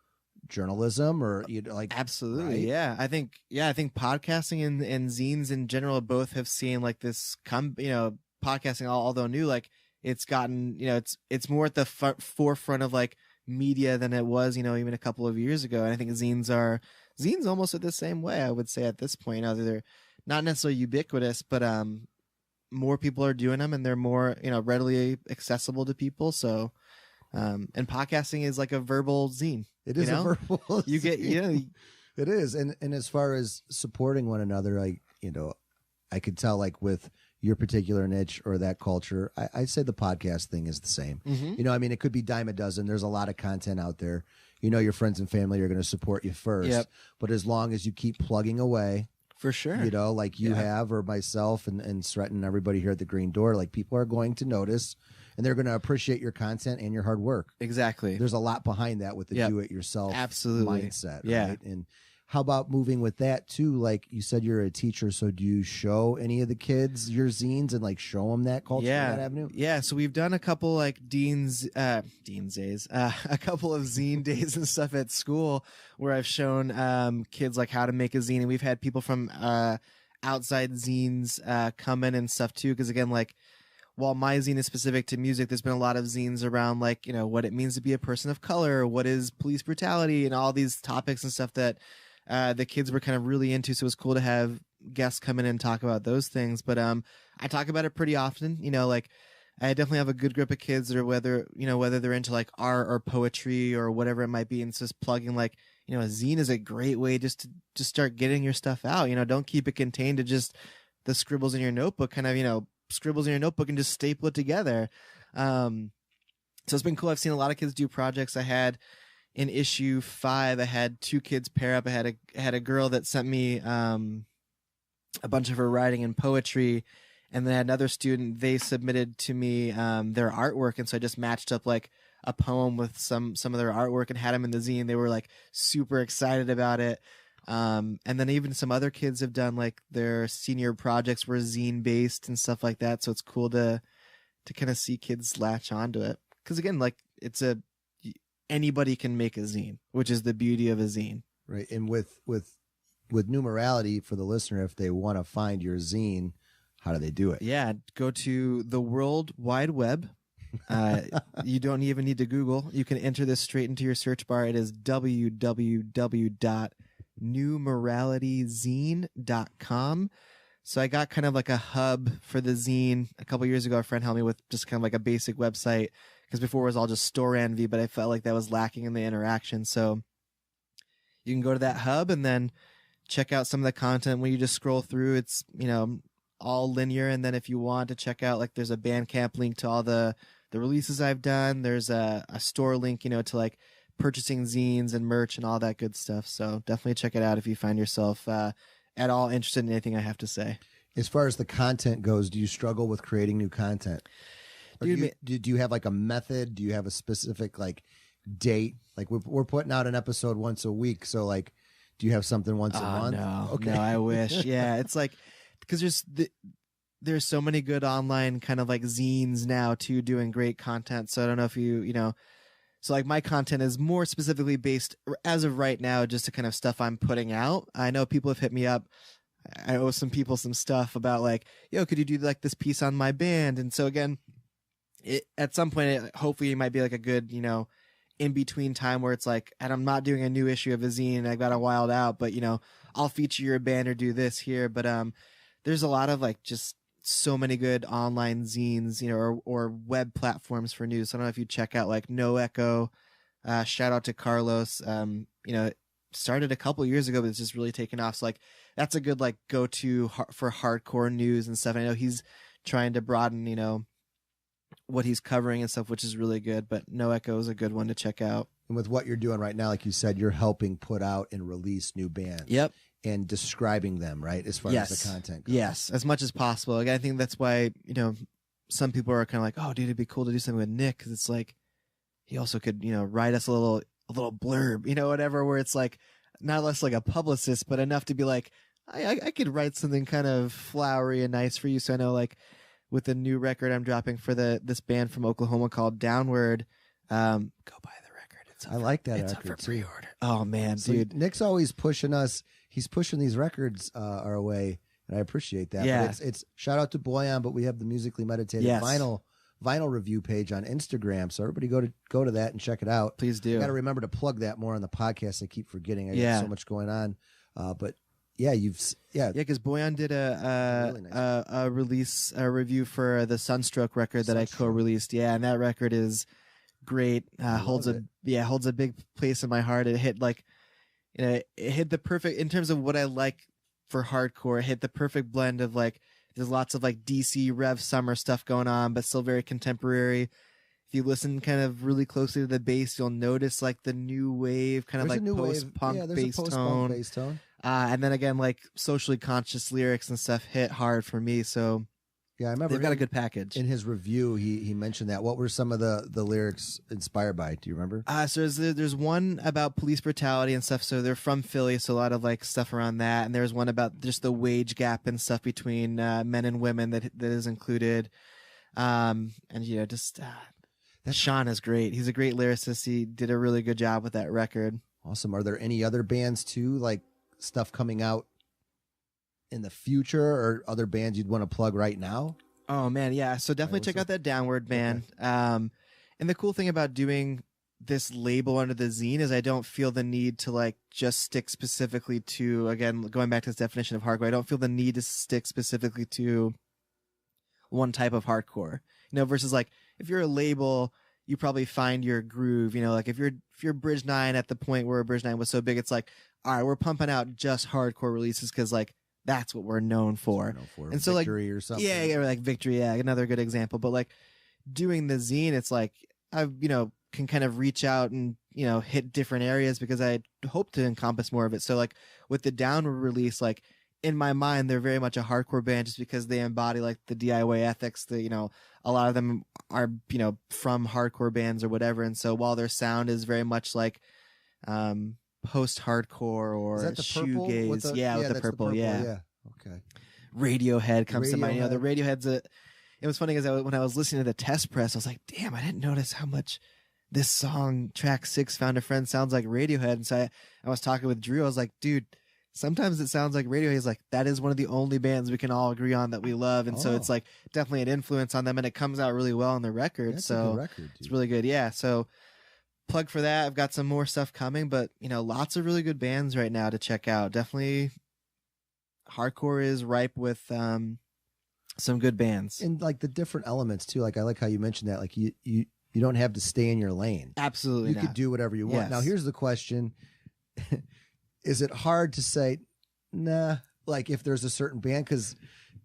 A: journalism, or like
C: absolutely,
A: right?
C: I think podcasting and zines in general both have seen like this podcasting, although new, like it's gotten it's more at the forefront of like media than it was even a couple of years ago. And I think zines almost are the same way, I would say, at this point. They're not necessarily ubiquitous, but more people are doing them, and they're more readily accessible to people. So and podcasting is like a verbal zine.
A: It is a verbal.
C: You get,
A: it is. And as far as supporting one another, I could tell like with your particular niche or that culture, I'd say the podcast thing is the same. I mean, it could be dime a dozen. There's a lot of content out there. Your friends and family are going to support you first, but as long as you keep plugging away,
C: for sure,
A: like you have, or myself and Sretton and everybody here at the Green Door, like people are going to notice. And they're going to appreciate your content and your hard work.
C: Exactly.
A: There's a lot behind that with the do-it-yourself mindset.
C: Yeah.
A: Right? And how about moving with that too? Like you said, you're a teacher, so do you show any of the kids your zines and like show them that culture, that avenue?
C: Yeah. So we've done a couple like Dean's days, a couple of zine days and stuff at school where I've shown kids like how to make a zine, and we've had people from outside zines come in and stuff too. Because again, like, while my zine is specific to music, there's been a lot of zines around like, what it means to be a person of color, what is police brutality, and all these topics and stuff that the kids were kind of really into. So it was cool to have guests come in and talk about those things. But I talk about it pretty often. Like I definitely have a good group of kids that are whether they're into like art or poetry or whatever it might be. And it's just plugging like, a zine is a great way just to start getting your stuff out. Don't keep it contained to just the scribbles in your notebook, kind of, scribbles in your notebook and just staple it together. So it's been cool. I've seen a lot of kids do projects. I had in issue 5, I had 2 kids pair up. I had a girl that sent me a bunch of her writing and poetry, and then I had another student, they submitted to me their artwork, and so I just matched up like a poem with some of their artwork and had them in the zine. They were like super excited about it. And then even some other kids have done like their senior projects were zine based and stuff like that. So it's cool to kind of see kids latch onto it. Cause again, like anybody can make a zine, which is the beauty of a zine.
A: Right. And with New Morality, for the listener, if they want to find your zine, how do they do it?
C: Yeah. Go to the World Wide Web. You don't even need to Google. You can enter this straight into your search bar. It is www.newmoralityzine.com. So I got kind of like a hub for the zine. A couple years ago, a friend helped me with just kind of like a basic website, because before it was all just store envy, but I felt like that was lacking in the interaction. So you can go to that hub and then check out some of the content. When you just scroll through, it's all linear. And then if you want to check out, like, there's a Bandcamp link to all the releases I've done. There's a store link, to like purchasing zines and merch and all that good stuff. So definitely check it out if you find yourself at all interested in anything I have to say.
A: As far as the content goes, do you struggle with creating new content? Or do you have like a method? Do you have a specific like date? Like we're putting out an episode once a week. So like, do you have something once a month?
C: No, okay. No, I wish. Yeah. It's like, because there's so many good online kind of like zines now too, doing great content. So I don't know if so like my content is more specifically based as of right now, just to kind of stuff I'm putting out. I know people have hit me up. I owe some people some stuff about like, could you do like this piece on my band? And so again, at some point, hopefully it might be like a good, in between time where it's like, and I'm not doing a new issue of a zine, I got a wild out, but I'll feature your band or do this here. But there's a lot of like just so many good online zines, or web platforms for news. So I don't know if you check out like No Echo, Shout out to Carlos. It started a couple years ago, but it's just really taken off. So like that's a good like go-to for hardcore news and stuff. I know he's trying to broaden, what he's covering and stuff, which is really good. But No Echo is a good one to check out.
A: And with what you're doing right now, like you said, you're helping put out and release new bands.
C: Yep.
A: And describing them, right? As far as the content goes.
C: Yes, as much as possible. Like, I think that's why, some people are kind of like, oh, dude, it'd be cool to do something with Nick. Cause it's like, he also could, write us a little blurb, whatever, where it's like, not less like a publicist, but enough to be like, I could write something kind of flowery and nice for you. So I know like with the new record I'm dropping for this band from Oklahoma called Downward, go buy the record.
A: I like that
C: it's
A: record
C: up for pre-order. Oh man,
A: so
C: dude.
A: Nick's always pushing us. He's pushing these records our way, and I appreciate that.
C: Yeah.
A: But it's shout out to Boyan, but we have the Musically Meditated vinyl review page on Instagram, so everybody go to that and check it out.
C: Please do.
A: I got to remember to plug that more on the podcast. I keep forgetting. I got so much going on, but yeah, because
C: Boyan did a review for the Sunstroke record that I co-released. Yeah, and that record is great. Holds a big place in my heart. It hit like. It hit the perfect in terms of what I like for hardcore. It hit the perfect blend of like there's lots of like DC Rev Summer stuff going on, but still very contemporary. If you listen kind of really closely to the bass, you'll notice like the new wave, kind of like post-punk bass tone. And then again, like socially conscious lyrics and stuff hit hard for me. So yeah, I remember they've got a good package.
A: In his review, he mentioned that. What were some of the lyrics inspired by? Do you remember?
C: So there's one about police brutality and stuff. So they're from Philly, so a lot of like stuff around that. And there's one about just the wage gap and stuff between men and women that is included. And Sean is great. He's a great lyricist. He did a really good job with that record.
A: Awesome. Are there any other bands too, like stuff coming out in the future, or other bands you'd want to plug right now?
C: Oh man, yeah. So definitely check out that Downward band. Okay. And the cool thing about doing this label under the zine is I don't feel the need to like just stick specifically to, again, going back to this definition of hardcore, I don't feel the need to stick specifically to one type of hardcore. Versus like if you're a label, you probably find your groove. Like if you're Bridge 9 at the point where Bridge 9 was so big, it's like, all right, we're pumping out just hardcore releases because like that's what we're known for. And so
A: Victory or something.
C: Yeah, like Victory, yeah, another good example. But like doing the zine, it's like I can kind of reach out and hit different areas because I hope to encompass more of it. So like with the Downward release, like in my mind, they're very much a hardcore band just because they embody like the DIY ethics. A lot of them are from hardcore bands or whatever. And so while their sound is very much like post-hardcore or shoegaze. With the purple. Yeah.
A: Okay.
C: Radiohead comes to mind. The Radiohead's it was funny because when I was listening to the test press, I was like, damn, I didn't notice how much this song, track 6, Found a Friend, sounds like Radiohead. And so I was talking with Drew. I was like, dude, sometimes it sounds like Radiohead. He's like, that is one of the only bands we can all agree on that we love. And so it's like definitely an influence on them, and it comes out really well on the record.
A: That's
C: so
A: a good record,
C: it's really good. Yeah. So plug for that. I've got some more stuff coming, but lots of really good bands right now to check out. Definitely hardcore is ripe with some good bands,
A: and like the different elements too. Like I like how you mentioned that, like you don't have to stay in your lane.
C: Absolutely.
A: You could do whatever you want.
C: Yes.
A: Now here's the question. Is it hard to say nah, like if there's a certain band? Because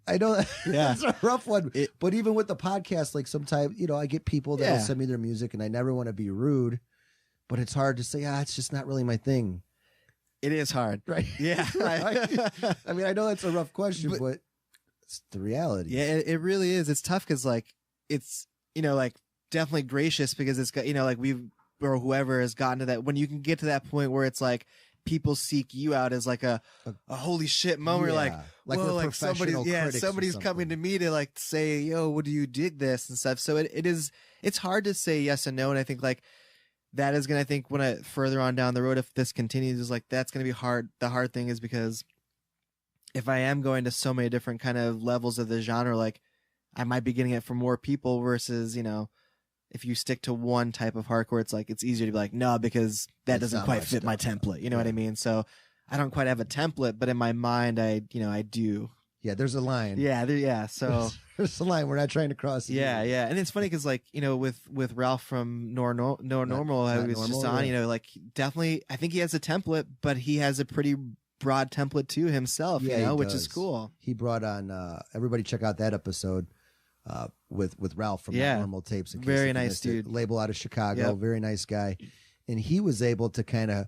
A: I know it's a rough one. But even with the podcast, like sometimes I get people that will send me their music, and I never want to be rude, but it's hard to say, it's just not really my thing.
C: It is hard.
A: Right.
C: Yeah.
A: Right? I mean, I know that's a rough question, but it's the reality.
C: Yeah, it really is. It's tough because like it's like definitely gracious because it's got like we've or whoever has gotten to that when you can get to that point where it's like people seek you out as like a holy shit moment. You're like whoa, like somebody's coming to me to like say, yo, what do you dig this and stuff. So it's hard to say yes and no, and I think like that is gonna when further on down the road, if this continues, is like that's gonna be hard. The hard thing is because if I am going to so many different kind of levels of the genre, like I might be getting it from more people versus if you stick to one type of hardcore, it's like it's easier to be like, no, because that doesn't quite fit my template. You know what I mean? So I don't quite have a template, but in my mind, I do.
A: Yeah, there's a line.
C: Yeah. So
A: there's a line we're not trying to cross.
C: Yeah. And it's funny because, like, with Ralph from Normal, who was just on, like, definitely, I think he has a template, but he has a pretty broad template too himself, which is cool.
A: He brought on everybody check out that episode with Ralph from Normal Tapes.
C: Very nice dude.
A: Label out of Chicago. Very nice guy. And he was able to kind of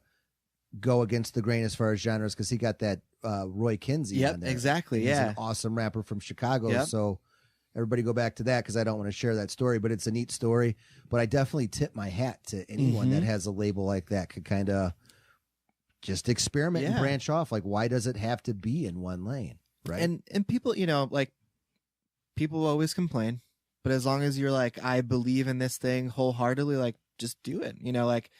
A: go against the grain as far as genres because he got that Roy Kinsey on there.
C: Exactly.
A: He's an awesome rapper from Chicago. So everybody go back to that because I don't want to share that story, but it's a neat story. But I definitely tip my hat to anyone that has a label like that, could kind of just experiment and branch off. Like, why does it have to be in one lane? Right.
C: And people, like, people always complain, but as long as you're like, I believe in this thing wholeheartedly, like, just do it. Like,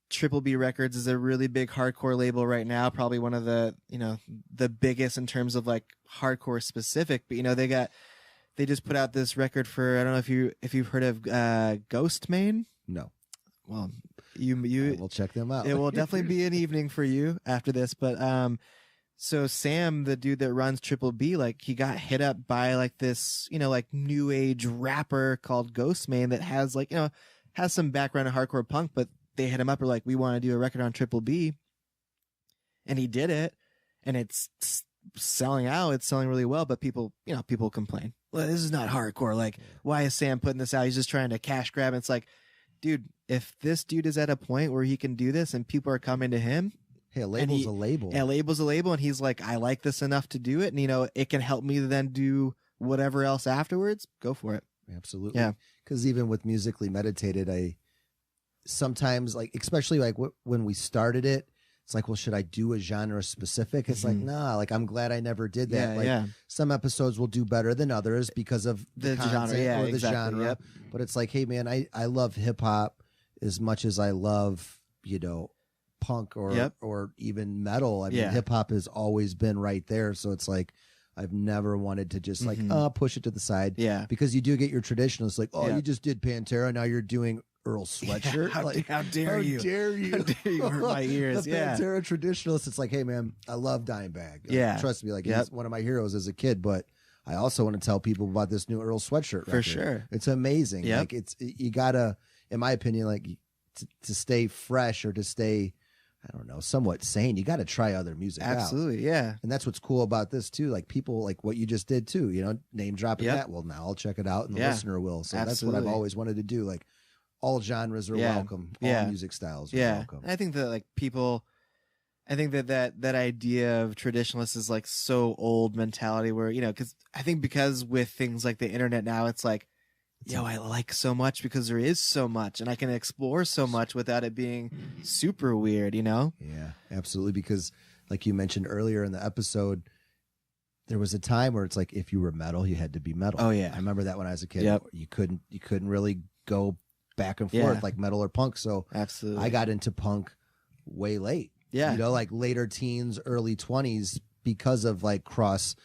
C: Triple B Records is a really big hardcore label right now, probably one of the the biggest in terms of like hardcore specific. But they just put out this record for, I don't know if you've heard of Ghostmane.
A: No.
C: Well, you
A: we'll check them out.
C: It will definitely be an evening for you after this. But so Sam, the dude that runs Triple B, like, he got hit up by like this like new age rapper called Ghostmane that has like has some background in hardcore punk, but they hit him up, or like, we want to do a record on Triple B, and he did it, and it's selling out. It's selling really well, but people complain. Well, this is not hardcore. Like, why is Sam putting this out? He's just trying to cash grab. It's like, dude, if this dude is at a point where he can do this and people are coming to him,
A: hey, a label's a label.
C: A label's a label, and he's like, I like this enough to do it, and it can help me then do whatever else afterwards. Go for it.
A: Absolutely.
C: Yeah.
A: Because even with Musically Meditated, I sometimes, like, especially like when we started it, it's like, well, should I do a genre specific? It's like, nah, like, I'm glad I never did that. Some episodes will do better than others because of the genre or the genre.
C: Yep.
A: But it's like, hey man, I love hip hop as much as I love, punk or even metal. I mean, hip hop has always been right there. So it's like, I've never wanted to just like, push it to the side.
C: Yeah.
A: Because you do get your traditionalists like, you just did Pantera, now you're doing Earl Sweatshirt.
C: How dare you?
A: How dare you?
C: How dare you hurt my ears?
A: The Pantera traditionalist, it's like, hey man, I love Dimebag. Trust me, like, he's one of my heroes as a kid, but I also want to tell people about this new Earl Sweatshirt record.
C: For sure.
A: It's amazing. Like, you gotta, in my opinion, like, to stay fresh or to stay, I don't know, somewhat sane, you got to try other music out.
C: Absolutely, yeah.
A: And that's what's cool about this too. Like, people, like what you just did too, name dropping that. Well, now I'll check it out and the listener will. So that's what I've always wanted to do. Like, all genres are welcome. All music styles are welcome.
C: I think that, like, I think that idea of traditionalists is like so old mentality where, because with things like the internet now, it's like, I like so much because there is so much and I can explore so much without it being super weird,
A: Yeah, absolutely. Because like you mentioned earlier in the episode, there was a time where it's like, if you were metal, you had to be metal.
C: Oh yeah.
A: I remember that when I was a kid. You couldn't really go back and forth like metal or punk. So
C: absolutely,
A: I got into punk way late.
C: Yeah.
A: Like later teens, early 20s, because of like cross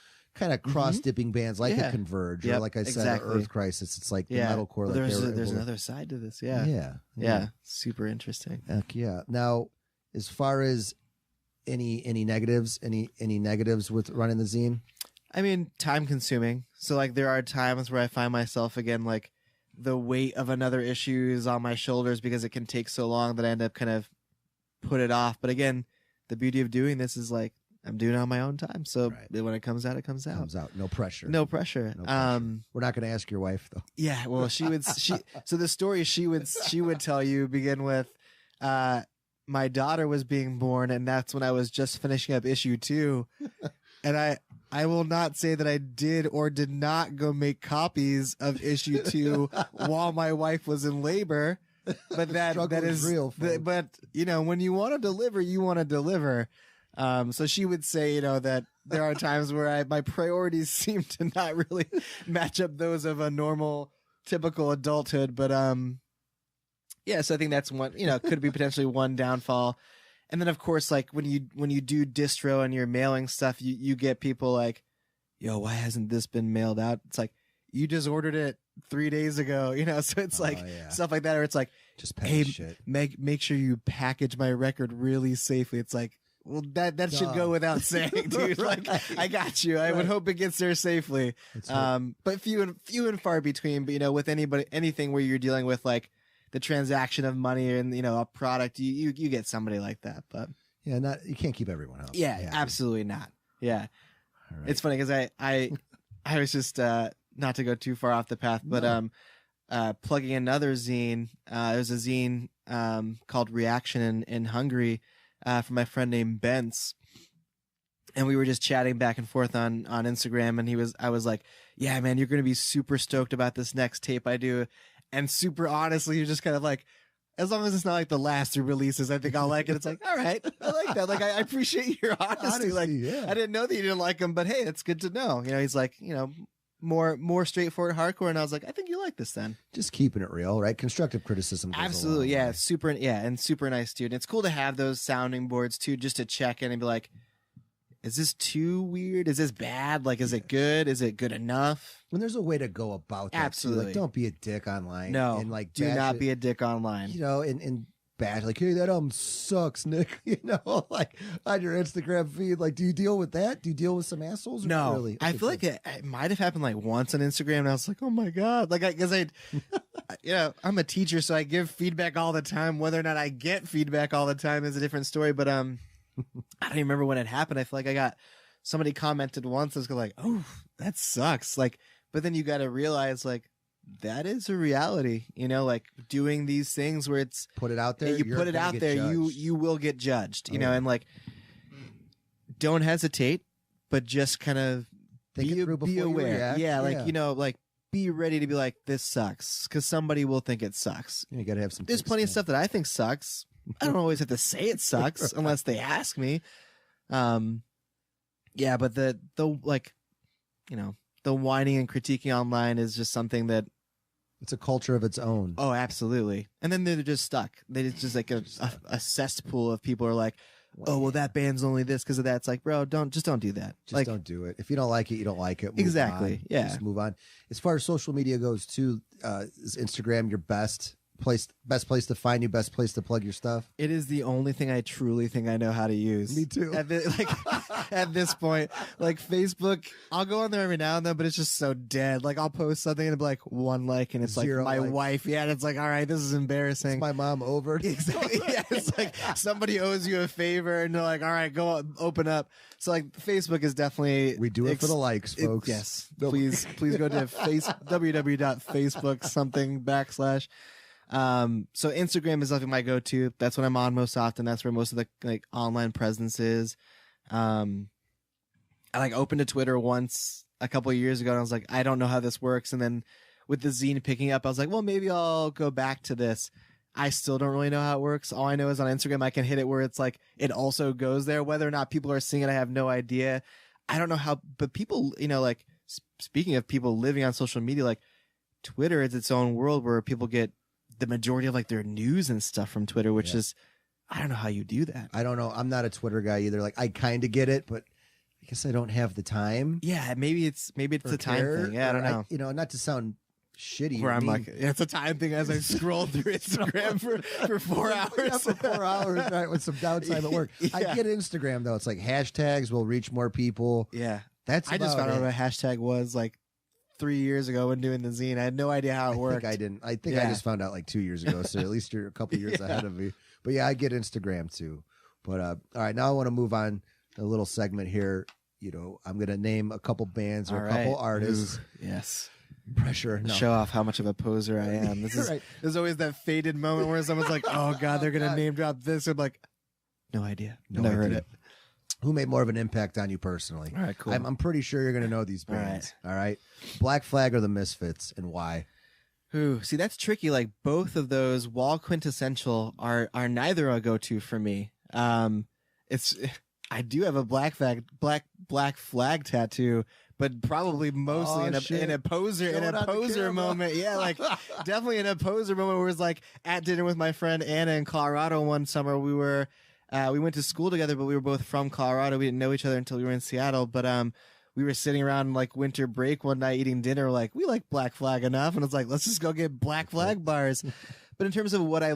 A: dipping bands like a Converge or like I said, or Earth Crisis. It's like the metalcore.
C: Well, there's another side to this. Yeah. Super interesting.
A: Heck yeah. Now, as far as any negatives with running the zine?
C: I mean, time consuming. So like, there are times where I find myself again, like, the weight of another issue is on my shoulders because it can take so long that I end up kind of put it off. But again, the beauty of doing this is like, I'm doing it on my own time. So when it comes out, it comes out.
A: No pressure.
C: No pressure.
A: We're not going to ask your wife though.
C: Yeah. Well, so the story she would tell you begin with, my daughter was being born, and that's when I was just finishing up issue 2. And I will not say that I did or did not go make copies of issue 2 while my wife was in labor. But that is
A: real.
C: But when you want to deliver, you want to deliver. So she would say, that there are times where my priorities seem to not really match up those of a normal, typical adulthood. But so I think that's one, could be potentially one downfall. And then of course, like when you do distro and you're mailing stuff, you get people like, yo, why hasn't this been mailed out? It's like, you just ordered it 3 days ago, so it's like stuff like that. Or it's like,
A: just pay shit.
C: Make sure you package my record really safely. It's like, well, that should go without saying, dude. Like, I got you. I would hope it gets there safely. But few and far between. But, you know, with anything where you're dealing with like the transaction of money and, you know, a product, you get somebody like that. But
A: yeah, you can't keep everyone else.
C: Yeah, absolutely not. Yeah. Right. It's funny because I was just, not to go too far off the path, but, plugging another zine. There's a zine, called Reaction in Hungary, from my friend named Bence. And we were just chatting back and forth on Instagram, and I was like, yeah, man, you're going to be super stoked about this next tape I do. And super honestly, you're just kind of like, as long as it's not like the last 3 releases, I think I'll like it. It's like, all right, I like that. Like, I appreciate your honesty. Like, I didn't know that you didn't like them, but hey, it's good to know. You know, he's like, you know, more straightforward hardcore. And I was like, I think you like this then.
A: Just keeping it real, right? Constructive criticism.
C: Absolutely. Yeah. Super. Yeah. And super nice, dude. And it's cool to have those sounding boards too, just to check in and be like, is this too weird? Is this bad? Like, is it good? Is it good enough?
A: When there's a way to go about that,
C: absolutely.
A: Like, don't be a dick online.
C: No,
A: and like,
C: do not be a dick online.
A: You know, and bash like, hey, that album sucks, Nick. You know, like on your Instagram feed. Like, do you deal with that? Do you deal with some assholes? Or
C: no,
A: really?
C: I feel like it might have happened like once on Instagram, and I was like, oh my god, like, because you know, I'm a teacher, so I give feedback all the time. Whether or not I get feedback all the time is a different story. But I don't even remember when it happened. I feel like I got somebody commented once. I was like, oh, that sucks. Like, but then you got to realize, like, that is a reality, you know, like doing these things where it's
A: put it out there.
C: You put it out there, you will get judged, you know, and like, don't hesitate, but just kind of be aware. Yeah. Like, you know, like be ready to be like, this sucks, because somebody will think it sucks.
A: You got to have some.
C: There's plenty of stuff that I think sucks. I don't always have to say it sucks unless they ask me. Yeah, but the like, you know, the whining and critiquing online is just something that
A: it's a culture of its own.
C: Oh, absolutely. And then they're just stuck. They're just like a cesspool of people who are like, oh, well, that band's only this because of that. It's like, bro, don't do that.
A: Just
C: like,
A: don't do it. If you don't like it, you don't like it. Move
C: exactly.
A: On.
C: Yeah.
A: Just move on. As far as social media goes, too, is Instagram your best place to find you, best place to plug your stuff?
C: It is the only thing I truly think I know how to use.
A: Me too.
C: At this point, like Facebook, I'll go on there every now and then, but it's just so dead. Like, I'll post something and it'll be like 1 like, and it's
A: 0
C: like my
A: likes.
C: wife. Yeah, and it's like, all right, this is embarrassing.
A: It's my mom over.
C: Exactly. Yeah, it's like somebody owes you a favor, and they're like, all right, go open up. So like, Facebook is definitely,
A: we do it for the likes, folks.
C: Yes, please go to www.facebook something / so Instagram is definitely my go-to. That's what I'm on most often. That's where most of the like online presence is. I like opened a Twitter once a couple of years ago, and I was like, I don't know how this works. And then with the zine picking up, I was like, well, maybe I'll go back to this. I still don't really know how it works. All I know is on Instagram, I can hit it where it's like, it also goes there. Whether or not people are seeing it, I have no idea. I don't know how, but people, you know, like speaking of people living on social media, like Twitter is its own world where people get the majority of like their news and stuff from Twitter, which is, I don't know how you do that.
A: I don't know. I'm not a Twitter guy either. Like, I kind of get it, but I guess I don't have the time.
C: Yeah, maybe it's a time thing. Yeah, I don't know.
A: You know, not to sound shitty.
C: Where I'm like, it's a time thing as I scroll through Instagram for 4 hours.
A: Yeah, for 4 hours, right, with some downtime at work. Yeah. I get Instagram though. It's like hashtags will reach more people.
C: Yeah,
A: I
C: just found out what a hashtag was like 3 years ago when doing the zine. I had no idea how it worked.
A: I didn't. I think I just found out like 2 years ago. So at least you're a couple years ahead of me. But yeah, I get Instagram too. But all right, now I want to move on to a little segment here. You know, I'm gonna name a couple bands or a couple artists.
C: Ooh, yes.
A: Pressure. No.
C: Show off how much of a poser I am. This is There's always that faded moment where someone's like, "Oh God, they're gonna name drop this." I'm like, no idea. Never heard it.
A: Who made more of an impact on you personally?
C: All right, cool.
A: I'm pretty sure you're gonna know these bands. All right. Black Flag or the Misfits, and why?
C: Ooh, see, that's tricky. Like, both of those, while quintessential, are neither a go-to for me. I do have a black flag tattoo, but probably mostly in a poser moment. Yeah, like definitely in a poser moment where it was like at dinner with my friend Anna in Colorado one summer. We went to school together, but we were both from Colorado. We didn't know each other until we were in Seattle, but we were sitting around like winter break one night eating dinner. Like, we like Black Flag enough, and it's like, let's just go get Black Flag bars. But in terms of what I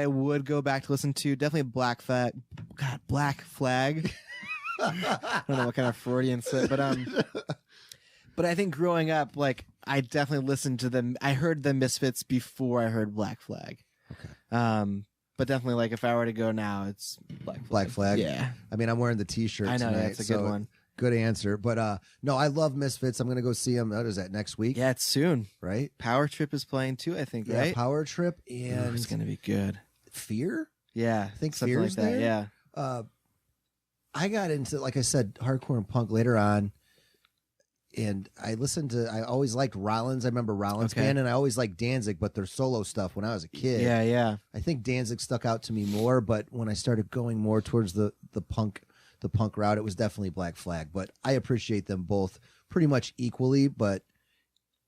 C: would go back to listen to, definitely Black Flag God, Black Flag. I don't know what kind of Freudian slip, but I think growing up, like I definitely listened to them. I heard the Misfits before I heard Black Flag.
A: Okay.
C: But definitely, like if I were to go now, it's Black Flag.
A: Black Flag.
C: Yeah.
A: I mean, I'm wearing the T-shirt.
C: I know.
A: Tonight,
C: Yeah, it's a good one.
A: Good answer. But no, I love Misfits. I'm gonna go see them. What is that, next week?
C: Yeah, it's soon.
A: Right.
C: Power Trip is playing too, I think.
A: Yeah,
C: Right.
A: Power Trip and
C: Ooh, it's gonna be good.
A: Fear.
C: Yeah,
A: I think
C: something
A: Fear's
C: like that.
A: there.
C: Yeah.
A: I got into, like I said, hardcore and punk later on, and I always liked Rollins. I remember Rollins band, and I always liked Danzig, but their solo stuff when I was a kid.
C: Yeah, yeah.
A: I think Danzig stuck out to me more, but when I started going more towards the punk route, it was definitely Black Flag. But I appreciate them both pretty much equally. But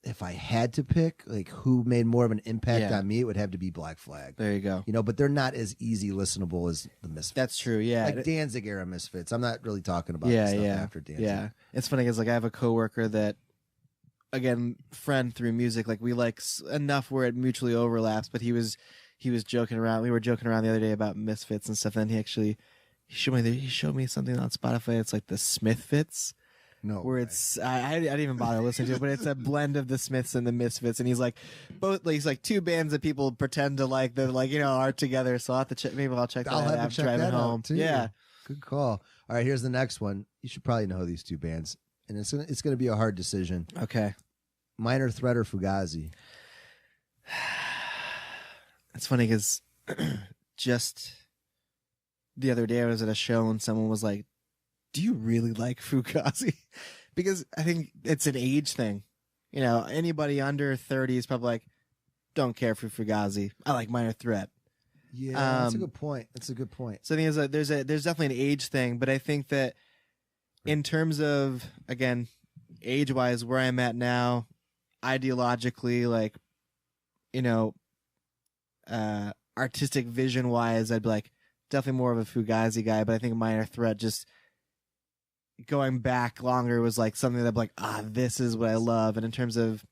A: if I had to pick, like, who made more of an impact on me, it would have to be Black Flag.
C: There you go.
A: You know, but they're not as easy listenable as the Misfits.
C: That's true. Yeah.
A: Like Danzig era Misfits. I'm not really talking about the stuff after Danzig.
C: Yeah. It's funny because like I have a coworker that, again, friend through music, like we like enough where it mutually overlaps, but he was joking around. We were joking around the other day about Misfits and stuff. And then he showed me something on Spotify. It's like the Smithfits.
A: No,
C: where it's I didn't even bother listening to it, but it's a blend of the Smiths and the Misfits, and he's like two bands that people pretend to like that like are together. So I'll have to check. Maybe I'll check that out after driving home.
A: Too. Yeah, good call. All right, here's the next one. You should probably know these two bands, and it's gonna be a hard decision.
C: Okay,
A: Minor Threat or Fugazi.
C: It's funny because just the other day I was at a show and someone was like, do you really like Fugazi? Because I think it's an age thing. Anybody under 30 is probably like, don't care for Fugazi. I like Minor Threat.
A: Yeah, that's a good point. That's a good point.
C: So I think there's definitely an age thing, but I think that in terms of, again, age-wise, where I'm at now, ideologically, like, artistic vision-wise, I'd be like, definitely more of a Fugazi guy, but I think Minor Threat just going back longer was like something that I'm like, this is what I love. And in terms of,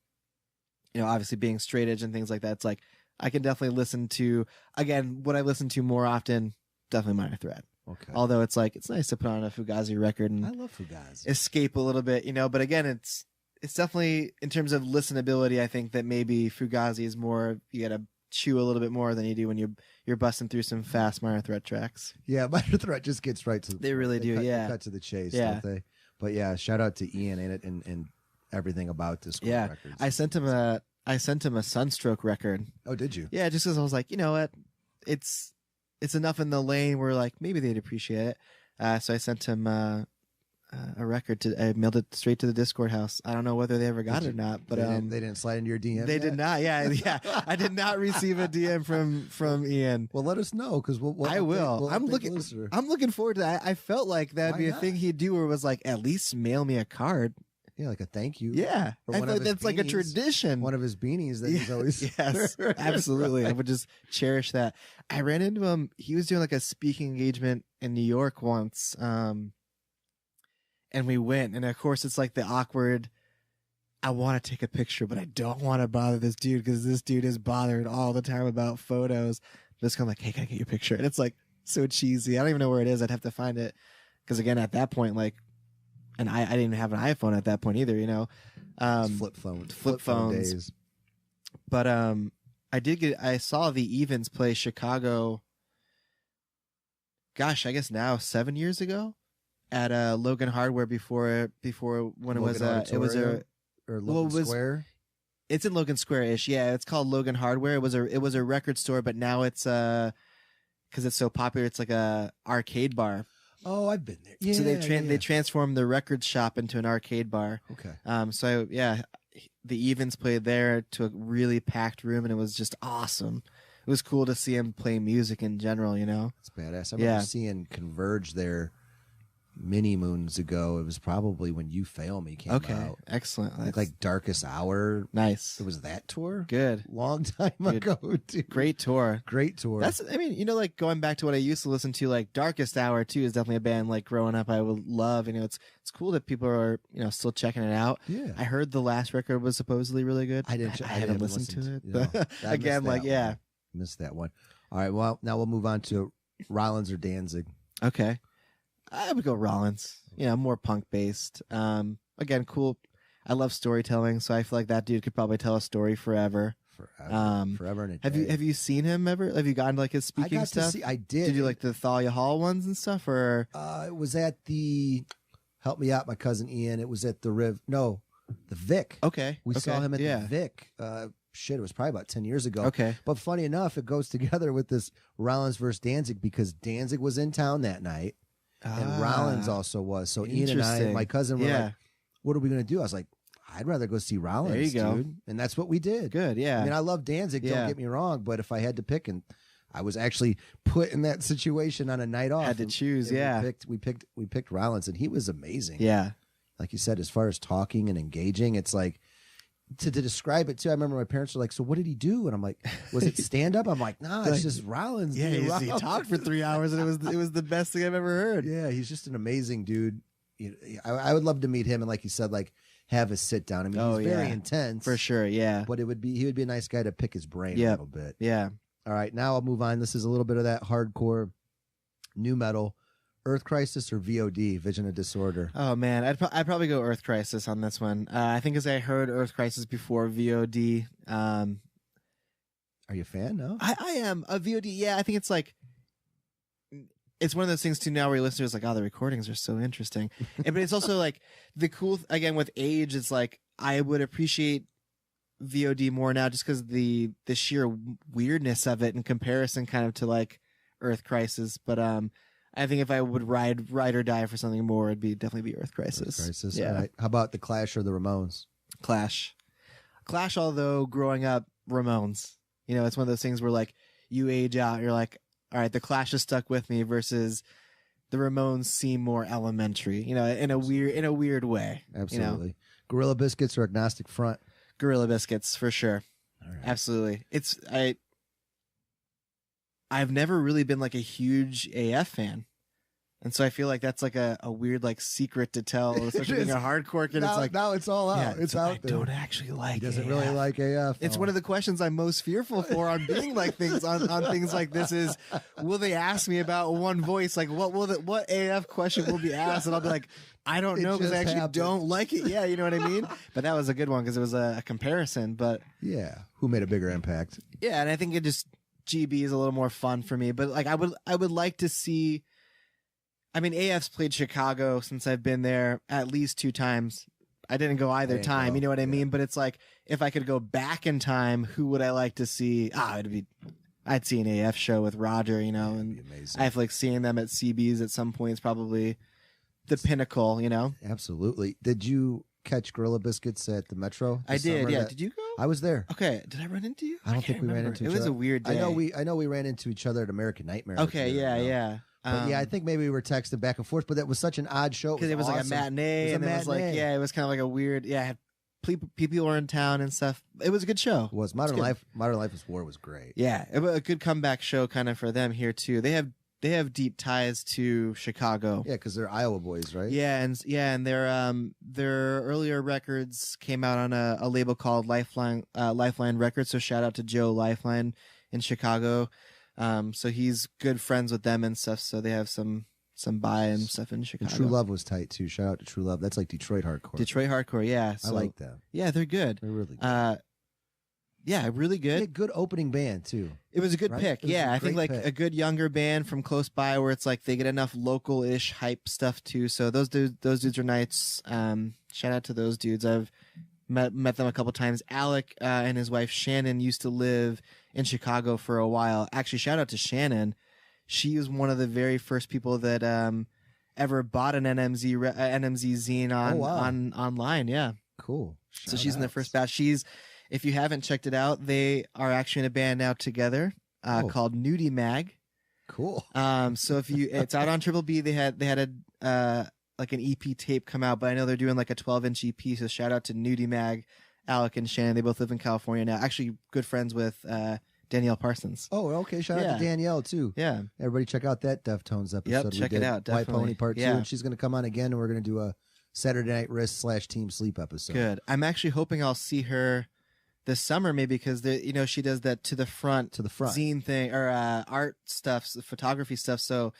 C: obviously being straight edge and things like that, it's like, I can definitely listen to, again, what I listen to more often, definitely Minor Threat.
A: Okay.
C: Although it's like, it's nice to put on a Fugazi record and
A: I love Fugazi.
C: Escape a little bit, but again, it's definitely in terms of listenability, I think that maybe Fugazi is more, you got to chew a little bit more than you do when you're busting through some fast Minor Threat tracks.
A: Yeah, Minor Threat just gets right to the
C: They really do,
A: they cut to the chase, don't they? But yeah, shout out to Ian in it and everything about this records.
C: I sent him a Sunstroke record.
A: Oh, did you?
C: Yeah, just because I was like, you know what? It's enough in the lane where like maybe they'd appreciate it. So I sent him a record I mailed it straight to the Discord house. I don't know whether they ever got it or not, but
A: they didn't slide into your DM.
C: They did not. Yeah. I did not receive a DM from Ian.
A: Well, let us know because
C: I will. I'm looking forward to that. I felt like that'd be a thing he'd do, where it was like, at least mail me a card.
A: Yeah, like a thank you.
C: Yeah, I feel like that's like a tradition.
A: One of his beanies that he's always.
C: Yes, absolutely. I would just cherish that. I ran into him. He was doing like a speaking engagement in New York once. And we went, and of course it's like the awkward, I want to take a picture, but I don't want to bother this dude because this dude is bothered all the time about photos. Just kind of like, hey, can I get your picture? And it's like so cheesy. I don't even know where it is. I'd have to find it. Because again, at that point, like, and I didn't have an iPhone at that point either,
A: Flip phones.
C: Flip phones.
A: Days.
C: But I saw the Evens play Chicago, gosh, I guess now 7 years ago. At Logan Hardware before when
A: Logan Logan Square.
C: It's in Logan Square-ish. Yeah, it's called Logan Hardware. It was a record store, but now it's because it's so popular, it's like a arcade bar.
A: Oh, I've been there. Yeah.
C: So they transformed the record shop into an arcade bar.
A: Okay.
C: So yeah, the Evens played there to a really packed room, and it was just awesome. It was cool to see him play music in general.
A: It's badass. I remember seeing Converge there many moons ago. It was probably when You Fail Me came out.
C: Excellent.
A: Like Darkest Hour.
C: Nice.
A: It was that tour.
C: Good.
A: Long time ago, dude.
C: Great tour.
A: That's,
C: like going back to what I used to listen to, like Darkest Hour too is definitely a band like growing up I would love. It's cool that people are still checking it out.
A: Yeah.
C: I heard the last record was supposedly really good.
A: I haven't listened to it. But
C: again, like
A: missed that one. All right. Well, now we'll move on to Rollins or Danzig.
C: Okay. I would go Rollins. More punk based. Again, cool. I love storytelling, so I feel like that dude could probably tell a story forever.
A: Forever and a day.
C: Have you seen him ever? Have you gotten like his speaking stuff?
A: I did.
C: Did you like the Thalia Hall ones and stuff, or?
A: It was at the. Help me out, my cousin Ian. It was at the the Vic.
C: Okay.
A: We saw him at the Vic. It was probably about 10 years ago.
C: Okay.
A: But funny enough, it goes together with this Rollins versus Danzig because Danzig was in town that night, and Rollins also was. So Ian and I, and my cousin, were like, "What are we going to do?" I was like, I'd rather go see Rollins,
C: there you go.
A: dude. And that's what we did.
C: Good, yeah.
A: I mean, I love Danzig, don't get me wrong, but if I had to pick, and I was actually put in that situation on a night off.
C: Had to choose,
A: We picked Rollins, and he was amazing.
C: Yeah.
A: Like you said, as far as talking and engaging, it's like, to describe it too, I remember my parents were like, "So what did he do?" And I'm like, "Was it stand up?" I'm like, "Nah, it's just Rollins."
C: Yeah, he talked for 3 hours, and it was the best thing I've ever heard.
A: Yeah, he's just an amazing dude. I would love to meet him, and like you said, like have a sit down. I mean, he's very intense
C: for sure. Yeah,
A: but he would be a nice guy to pick his brain a little bit.
C: Yeah.
A: All right, now I'll move on. This is a little bit of that hardcore new metal. Earth Crisis or VOD, Vision of Disorder?
C: Oh man, I'd probably go Earth Crisis on this one. I think as I heard Earth Crisis before VOD.
A: Are you a fan? No,
C: I am a VOD. Yeah, I think it's like it's one of those things too now where your listeners like, oh, the recordings are so interesting, but it's also like the cool again with age. It's like I would appreciate VOD more now just because the sheer weirdness of it in comparison, kind of to like Earth Crisis, but I think if I would ride or die for something more, it'd definitely be Earth Crisis.
A: Earth Crisis.
C: Yeah.
A: All right. How about the Clash or the Ramones?
C: Clash. Although growing up, Ramones. It's one of those things where like you age out, you're like, all right, the Clash is stuck with me versus the Ramones seem more elementary. In a weird way.
A: Absolutely. Gorilla Biscuits or Agnostic Front?
C: Gorilla Biscuits for sure.
A: All right.
C: Absolutely. I've never really been like a huge AF fan. And so I feel like that's like a weird like secret to tell, especially being a hardcore kid. It's like
A: now it's all out.
C: Yeah,
A: it's out
C: I
A: there.
C: don't actually like.
A: He doesn't
C: AF.
A: really like AF.
C: It's one of the questions I'm most fearful for on being like things on things like this is, will they ask me about One Voice? Like what AF question will be asked? And I'll be like, I don't know because I actually don't like it. Yeah, you know what I mean? But that was a good one because it was a comparison. But
A: yeah, who made a bigger impact?
C: Yeah, and I think it just GB is a little more fun for me. But like I would like to see. I mean, AF's played Chicago since I've been there at least 2 times. I didn't go either time, you know what I mean? But it's like, if I could go back in time, who would I like to see? I'd see an AF show with Roger, and I feel like seeing them at CB's at some point is probably the pinnacle,
A: Absolutely. Did you catch Gorilla Biscuits at the Metro?
C: I did, yeah. Did you go?
A: I was there.
C: Okay. Did I run into you?
A: I don't think we ran into each other.
C: It was a weird day.
A: I know we ran into each other at American Nightmare.
C: Okay, yeah.
A: But yeah, I think maybe we were texting back and forth, but that was such an odd show.
C: Because it was
A: awesome.
C: like a matinee, and it was like, it was kind of like a weird, people were in town and stuff. It was a good show.
A: It was. Modern Life is War was great.
C: Yeah, it was a good comeback show kind of for them here too. They have deep ties to Chicago.
A: Yeah, because they're Iowa boys, right?
C: Yeah, and their earlier records came out on a label called Lifeline Records. So shout out to Joe Lifeline in Chicago. So he's good friends with them and stuff. So they have some buy and stuff in Chicago.
A: And True Love was tight too. Shout out to True Love. That's like Detroit hardcore.
C: Detroit hardcore, yeah. So,
A: I like them.
C: Yeah, they're good.
A: They're really good.
C: Yeah, really good.
A: Yeah, good opening band too.
C: It was a good pick. Yeah, I think like a good younger band from close by where it's like they get enough local-ish hype stuff too. So those dudes are nice. Shout out to those dudes. I've met them a couple times. Alec and his wife Shannon used to live in Chicago for a while. Actually, shout out to Shannon. She was one of the very first people that ever bought an NMZ zine online. Yeah,
A: cool.
C: So she's in the first batch. If you haven't checked it out, they are actually in a band now together called Nudie Mag.
A: Cool.
C: So it's out on Triple B. They had a like an EP tape come out, but I know they're doing like a 12-inch EP. So shout out to Nudie Mag, Alec and Shannon. They both live in California now. Actually, good friends with Danielle Parsons.
A: Oh, okay. Shout out to Danielle too.
C: Yeah.
A: Everybody check out that Deftones episode.
C: Yep, check it out. Definitely.
A: White Pony Part 2, and she's going to come on again, and we're going to do a Saturday Night Wrist / Team Sleep episode.
C: Good. I'm actually hoping I'll see her this summer, maybe because she does that to the front
A: zine
C: thing or art stuff, photography stuff. So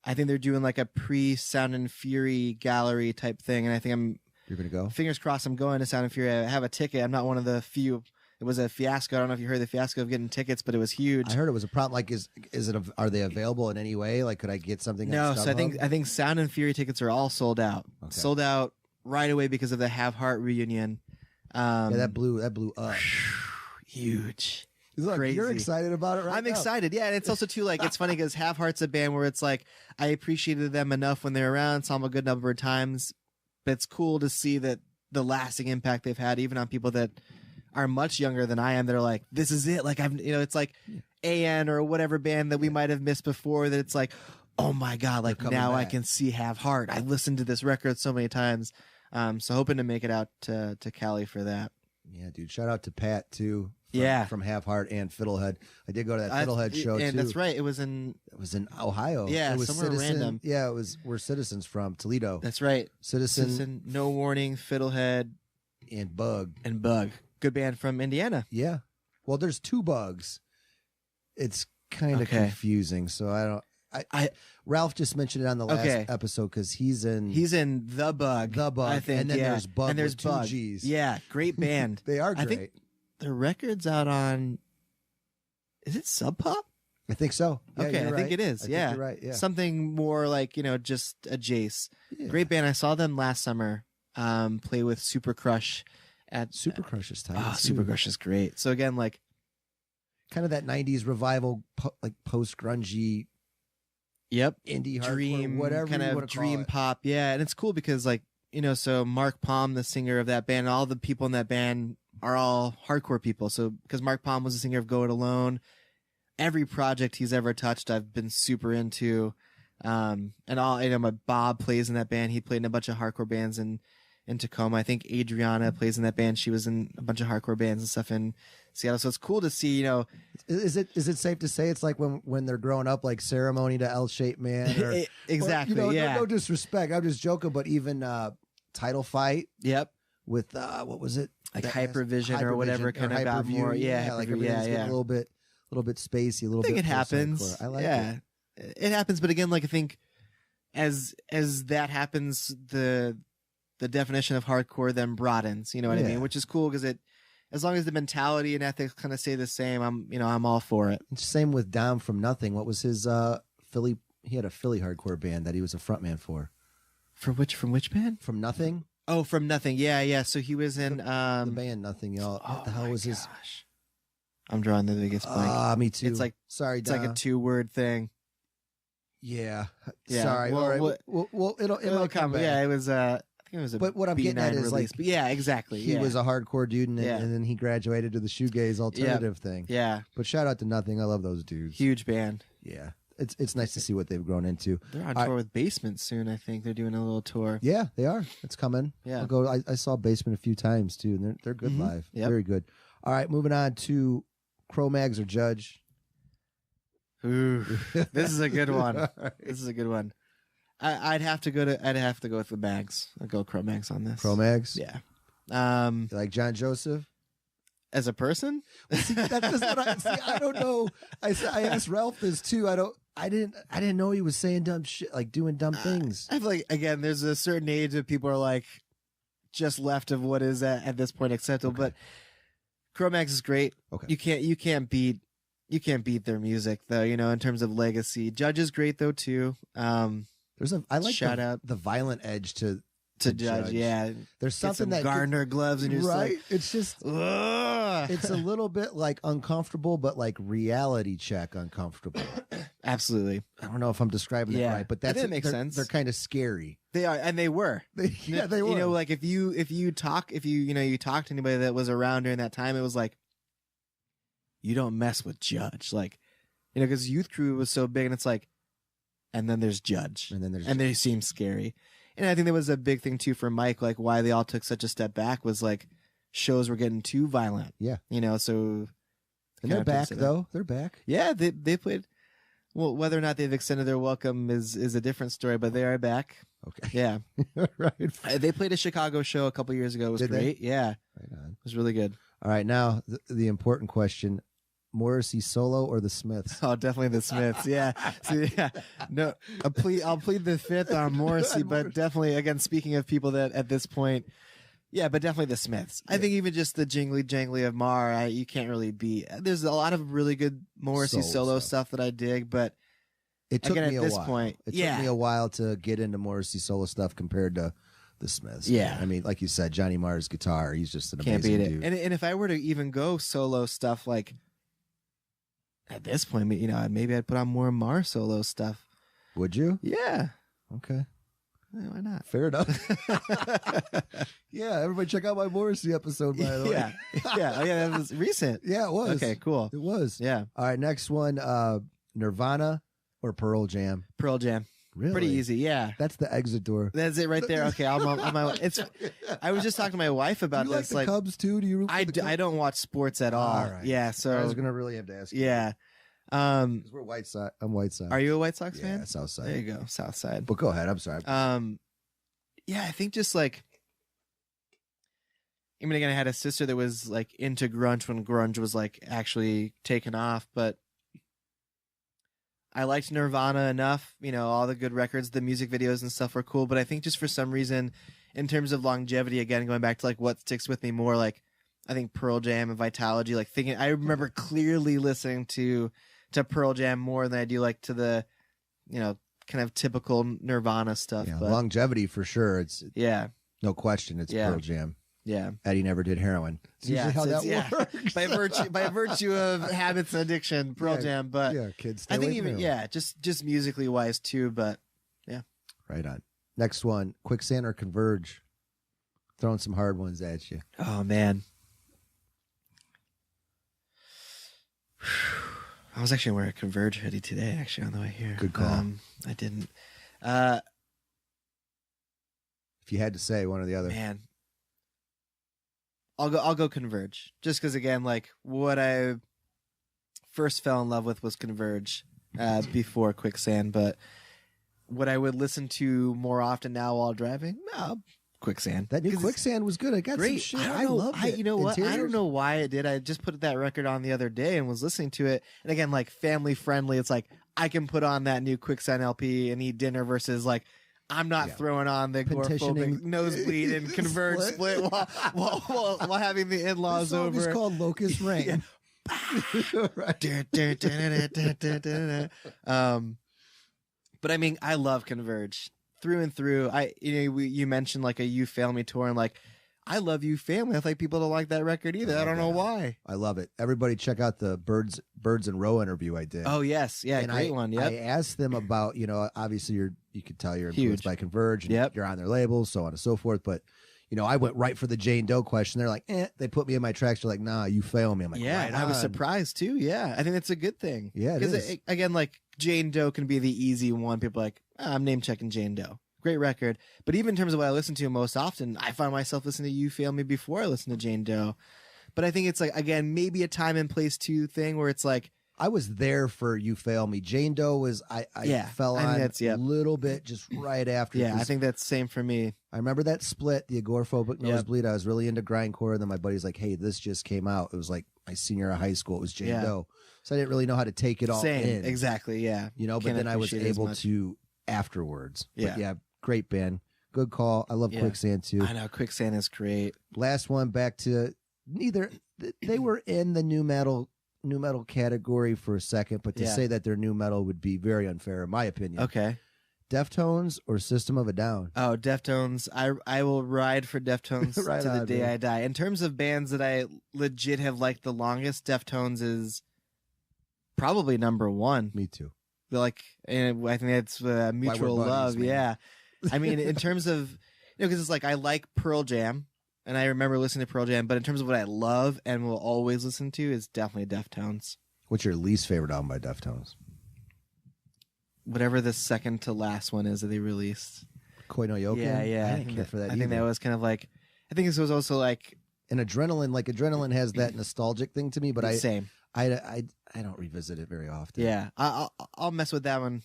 C: I think they're doing like a pre-Sound and Fury gallery type thing, and I think
A: You're gonna go?
C: fingers crossed, I'm going to Sound and Fury. I have a ticket. I'm not one of the few. It was a fiasco. I don't know if you heard the fiasco of getting tickets, but it was huge.
A: I heard it was a problem. Like, are they available in any way? Like, could I get something?
C: No,
A: on
C: so I think Sound and Fury tickets are all sold out.
A: Okay.
C: Sold out right away because of the Have Heart reunion.
A: Yeah, that blew up.
C: Huge.
A: Look,
C: Crazy.
A: you're excited about it, right?
C: I'm
A: now.
C: excited. Yeah, and it's also too like it's funny because Have Heart's a band where it's like I appreciated them enough when they're around, saw them a good number of times, but it's cool to see that the lasting impact they've had, even on people that are much younger than I am. That are like, this is it. Like it's like AN or whatever band that we might have missed before. That it's like, oh my god, like now
A: back.
C: I can see Have Heart. I listened to this record so many times. So hoping to make it out to Cali for that.
A: Yeah, dude. Shout out to Pat too. From Have Heart and Fiddlehead. I did go to that Fiddlehead show
C: and
A: too.
C: that's right. It was in
A: Ohio.
C: Yeah,
A: it was
C: somewhere
A: Citizen,
C: random.
A: Yeah, it was where Citizens from Toledo.
C: That's right.
A: Citizen
C: No Warning, Fiddlehead,
A: and Bug.
C: Good band from Indiana.
A: Yeah. Well, there's two Bugs. It's kind of
C: Okay.
A: confusing. So I don't. Ralph just mentioned it on the last episode because he's in
C: The Bug.
A: I think, and then there's Bug
C: and there's
A: with two
C: Bug.
A: G's.
C: Yeah, great band.
A: They are great.
C: I think the record's out on. Is it Sub Pop?
A: I think so. Yeah,
C: Okay,
A: you're
C: I
A: right.
C: think it is.
A: I think
C: Yeah,
A: you're right. Yeah,
C: something more like just a Jace.
A: Yeah.
C: Great band. I saw them last summer. Play with Super Crush at
A: Super Crush is tight.
C: Oh, Super Crush is great. So again, like
A: kind of that '90s revival, like post grungy.
C: Yep.
A: Indie
C: dream,
A: hardcore, whatever
C: kind
A: you
C: of
A: want to
C: dream pop. Yeah, and it's cool because like so Mark Palm, the singer of that band, all the people in that band are all hardcore people. So because Mark Palm was the singer of Go It Alone, every project he's ever touched, I've been super into. And all my Bob plays in that band. He played in a bunch of hardcore bands in Tacoma. I think Adriana plays in that band. She was in a bunch of hardcore bands and stuff in Seattle. So it's cool to see,
A: Is it safe to say it's like when they're growing up, like Ceremony to L-Shaped Man? Or,
C: exactly.
A: Or,
C: yeah.
A: No disrespect. I'm just joking, but even Title Fight.
C: Yep.
A: With what was it?
C: Like Hypervision or whatever kind of got more. Yeah.
A: Like everything's getting a little bit spacey, a little bit.
C: I think it happens.
A: I like it.
C: It happens, but again, like I think as that happens, the definition of hardcore then broadens. You know what I mean? Which is cool because as long as the mentality and ethics kind of stay the same, I'm all for it.
A: Same with Dom from Nothing. What was his Philly? He had a Philly hardcore band that he was a frontman for.
C: From which band?
A: From Nothing.
C: Oh, from Nothing. Yeah. So he was in
A: the band Nothing, y'all. What the hell was his?
C: I'm drawing the biggest blank.
A: Me too.
C: It's like
A: sorry,
C: it's like a 2-word thing.
A: Yeah.
C: Yeah.
A: Sorry.
C: Well,
A: all right. Well, it'll come back.
C: Yeah, it was. I think it was a.
A: But what I'm getting at is
C: release.
A: like,
C: But yeah, exactly.
A: He was a hardcore dude, and
C: Yeah.
A: then he graduated to the shoegaze alternative thing.
C: Yeah.
A: But shout out to Nothing. I love those dudes.
C: Huge band.
A: Yeah. It's nice to see what they've grown into.
C: They're on tour with Basement soon. I think they're doing a little tour.
A: Yeah, they are. It's coming.
C: Yeah.
A: I'll go. I saw Basement a few times too, and they're good live.
C: Yep.
A: Very good. All right, moving on to Cro-Mags or Judge.
C: Ooh, this is a good one. This is a good one. I'd have to go with the Mags. I'll go Cro-Mags on this.
A: Cro-Mags.
C: Yeah.
A: You like John Joseph
C: as a person?
A: Well, see, that's what I don't know. I asked Ralph this too. I didn't know he was saying dumb shit, like doing dumb things.
C: I feel like again, there's a certain age that people are like just left of what is at this point acceptable. Okay. But Cro-Mags is great.
A: Okay.
C: You can't beat their music though. In terms of legacy. Judge is great though too.
A: I like
C: shout out
A: the violent edge to
C: Judge. Yeah,
A: there's something that
C: Gardner gloves and you're
A: right.
C: Like,
A: it's just
C: ugh.
A: It's a little bit like uncomfortable, but like reality check uncomfortable.
C: Absolutely.
A: I don't know if I'm describing it right, but that
C: makes sense.
A: They're kind of scary.
C: They are, and they were.
A: They were.
C: Like if you talk to anybody that was around during that time, it was like you don't mess with Judge, like because Youth Crew was so big, and it's like, and then there's Judge, and they seem scary. And I think that was a big thing too for Mike, like why they all took such a step back was like shows were getting too violent.
A: Yeah.
C: So
A: and they're back though. They're back.
C: Yeah, they played. Well, whether or not they've extended their welcome is a different story, but they are back.
A: Okay.
C: Yeah.
A: Right.
C: They played a Chicago show a couple years ago. It was great. Yeah.
A: Right on.
C: It was really good.
A: All right, now the important question. Morrissey solo or the Smiths?
C: Oh, definitely the Smiths. Yeah. So, yeah. No, I'll plead the fifth on Morrissey, but definitely, again, speaking of people that at this point, yeah, but definitely the Smiths. I think even just the jingly jangly of Mar, you can't really beat. There's a lot of really good Morrissey solo stuff that I dig, but
A: it took
C: again,
A: me
C: at
A: a
C: this
A: while.
C: point,
A: It took me a while to get into Morrissey solo stuff compared to the Smiths.
C: Yeah.
A: I mean, like you said, Johnny Marr's guitar, he's just an
C: Can't
A: amazing
C: beat it.
A: dude.
C: And if I were to even go solo stuff, like at this point, you know, maybe I'd put on more Mar solo stuff.
A: Would you?
C: Yeah.
A: Okay.
C: Yeah, why not?
A: Fair enough. Yeah, everybody check out my Morrissey episode, by the way.
C: Yeah. Yeah. Oh, yeah, that was recent.
A: Yeah, it was.
C: Okay, cool.
A: It was.
C: Yeah.
A: All right, next one, Nirvana or Pearl Jam?
C: Pearl Jam.
A: Really?
C: Pretty easy. Yeah.
A: That's the exit door.
C: That's it right there. Okay, I'm my. It's. I was just talking to my wife about
A: Do you
C: this.
A: like the Cubs too? Do you? Root for the Cubs?
C: I don't watch sports at all.
A: All right.
C: Yeah. So
A: I was gonna really have to ask you.
C: yeah.
A: 'Cause we're White Sox. I'm White Sox.
C: Are you a White Sox
A: Yeah,
C: fan?
A: South Side.
C: There you go, South Side.
A: But go ahead. I'm sorry.
C: Yeah, I think just like. I mean, again, I had a sister that was like into grunge when grunge was like actually taken off, but I liked Nirvana enough. You know, all the good records, the music videos and stuff were cool. But I think just for some reason, in terms of longevity, again, going back to like what sticks with me more, like I think Pearl Jam and Vitalogy, like thinking, I remember clearly listening to Pearl Jam more than I do like to the, you know, kind of typical Nirvana stuff.
A: Yeah,
C: but
A: longevity for sure. It's
C: yeah,
A: no question. It's
C: Yeah.
A: Pearl Jam.
C: yeah.
A: Eddie never did heroin. It's usually how
C: so
A: that
C: it's-
A: works.
C: by virtue of habits and addiction, Pearl
A: Yeah,
C: Jam. But
A: yeah, kids. Stay
C: I think
A: away from
C: even
A: heroin.
C: just musically wise too. But
A: Right on. Next one, Quicksand or Converge? Throwing some hard ones at you.
C: oh man, I was actually wearing a Converge hoodie today. Actually, on the way here.
A: Good call.
C: I didn't.
A: If you had to say one or the other.
C: Man, I'll go Converge. Just because again, like what I first fell in love with was Converge before Quicksand, but what I would listen to more often now while driving, no, Quicksand.
A: That new
C: 'Cause it's
A: Quicksand was good. I got
C: great.
A: some shit.
C: I
A: I
C: don't know.
A: loved it.
C: You know what? I don't
A: Interiors?
C: know why it did. I just put that record on the other day and was listening to it. And again, like family friendly. It's like I can put on that new Quicksand LP and eat dinner versus like I'm not throwing on the agoraphobic
A: Petitioning.
C: nosebleed and Converge split while having the in-laws
A: The song
C: over.
A: is called Locust Rain.
C: Right. But I mean, I love Converge through and through. You mentioned like a You Fail Me tour, and like I love You Family. I think people don't like that record either. I don't know why.
A: I love it. Everybody check out the Birds and Row interview I did.
C: Oh yes, yeah,
A: And
C: great one. Yep.
A: I asked them about, obviously you could tell you're influenced
C: Huge.
A: by Converge and
C: Yep.
A: you're on their labels, so on and so forth. But, I went right for the Jane Doe question. They're like, they put me in my tracks. They're like, nah, You Fail Me. I'm like,
C: Yeah,
A: right
C: I was
A: on.
C: surprised too. Yeah, I think that's a good thing.
A: Yeah, it is.
C: Again, like Jane Doe can be the easy one. People are like, I'm name checking Jane Doe. Great record. But even in terms of what I listen to most often, I find myself listening to You Fail Me before I listen to Jane Doe. But I think it's like, again, maybe a time and place too thing where it's like,
A: I was there for You Fail Me. Jane Doe was, I fell
C: I think
A: on
C: that's-
A: a
C: yep.
A: little bit just right after.
C: yeah, I
A: 'cause
C: think that's same for me.
A: I remember that split, the agoraphobic
C: Yep.
A: nosebleed. I was really into grindcore, and then my buddy's like, "Hey, this just came out." It was like my senior year of high school. It was Jane
C: Yeah.
A: Doe, so I didn't really know how to take it all
C: Same,
A: in.
C: exactly. Yeah,
A: But
C: Can't
A: then I was
C: appreciate it as
A: able
C: much.
A: to afterwards.
C: Yeah.
A: But yeah, great band, good call. I love
C: Yeah.
A: Quicksand too.
C: I know Quicksand is great.
A: Last one, back to neither. They were in the new metal category for a second, but to
C: Yeah.
A: say that they're new metal would be very unfair, in my opinion.
C: Okay.
A: Deftones or System of a Down?
C: Oh, Deftones. I will ride for Deftones
A: Right
C: to the
A: on,
C: day
A: man.
C: I die. In terms of bands that I legit have liked the longest, Deftones is probably number one.
A: Me too.
C: And I think that's mutual
A: buddies,
C: love.
A: man.
C: Yeah. I mean, in terms of, because it's like I like Pearl Jam, and I remember listening to Pearl Jam, but in terms of what I love and will always listen to is definitely Deftones.
A: What's your least favorite album by Deftones?
C: Whatever the second to last one is that they released.
A: Koi no Yoken?
C: Yeah.
A: I didn't care for that
C: I think
A: either.
C: that was kind of like, I think this was also like,
A: And Adrenaline has that nostalgic thing to me, but
C: same.
A: I don't revisit it very often.
C: Yeah. I'll mess with that one.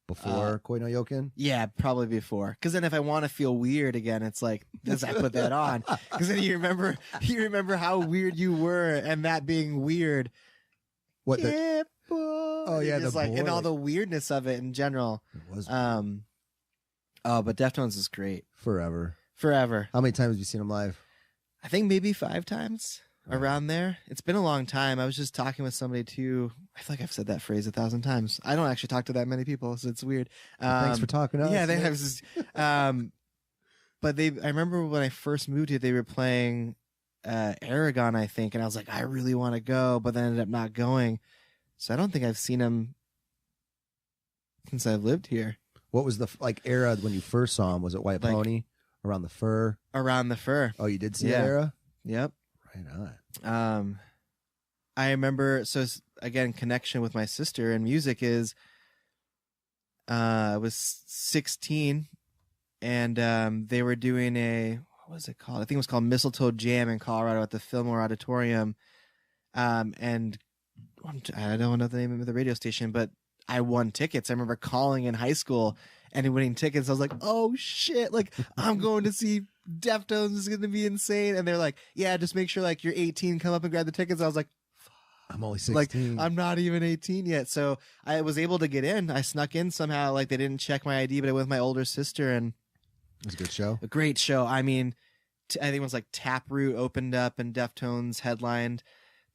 A: Before Koi no Yoken?
C: Yeah, probably before. Because then if I want to feel weird again, it's like, does I put that on? Because then you remember how weird you were, and that being weird
A: What the?
C: Yeah, boy.
A: Oh yeah,
C: just
A: the
C: like
A: boy,
C: and all the weirdness of it in general.
A: It was
C: Oh, but Deftones is great.
A: forever.
C: Forever.
A: How many times have you seen them live?
C: I think maybe 5 times around there. It's been a long time. I was just talking with somebody too. I feel like I've said that phrase 1,000 times. I don't actually talk to that many people, so it's weird.
A: Thanks for talking to us.
C: Yeah, they have. But I remember when I first moved here, they were playing Aragon, I think, and I was like, I really want to go, but then ended up not going. So I don't think I've seen them since I've lived here.
A: What was the era when you first saw him? Was it White Pony? Around the Fur?
C: Around the Fur.
A: Oh, you did see that era?
C: Yep.
A: Right on.
C: I remember, so again, connection with my sister and music is, I was 16 and they were doing what was it called? I think it was called Mistletoe Jam in Colorado at the Fillmore Auditorium. And I don't know the name of the radio station, but I won tickets. I remember calling in high school and winning tickets. I was like, oh shit, like I'm going to see Deftones, is going to be insane. And they're like, yeah, just make sure like you're 18, come up and grab the tickets. I was like,
A: I'm only 16.
C: Like, I'm not even 18 yet. So I was able to get in. I snuck in somehow. Like they didn't check my ID, but I went with my older sister and
A: it was a good show.
C: A great show. I mean, I think it was like Taproot opened up and Deftones headlined.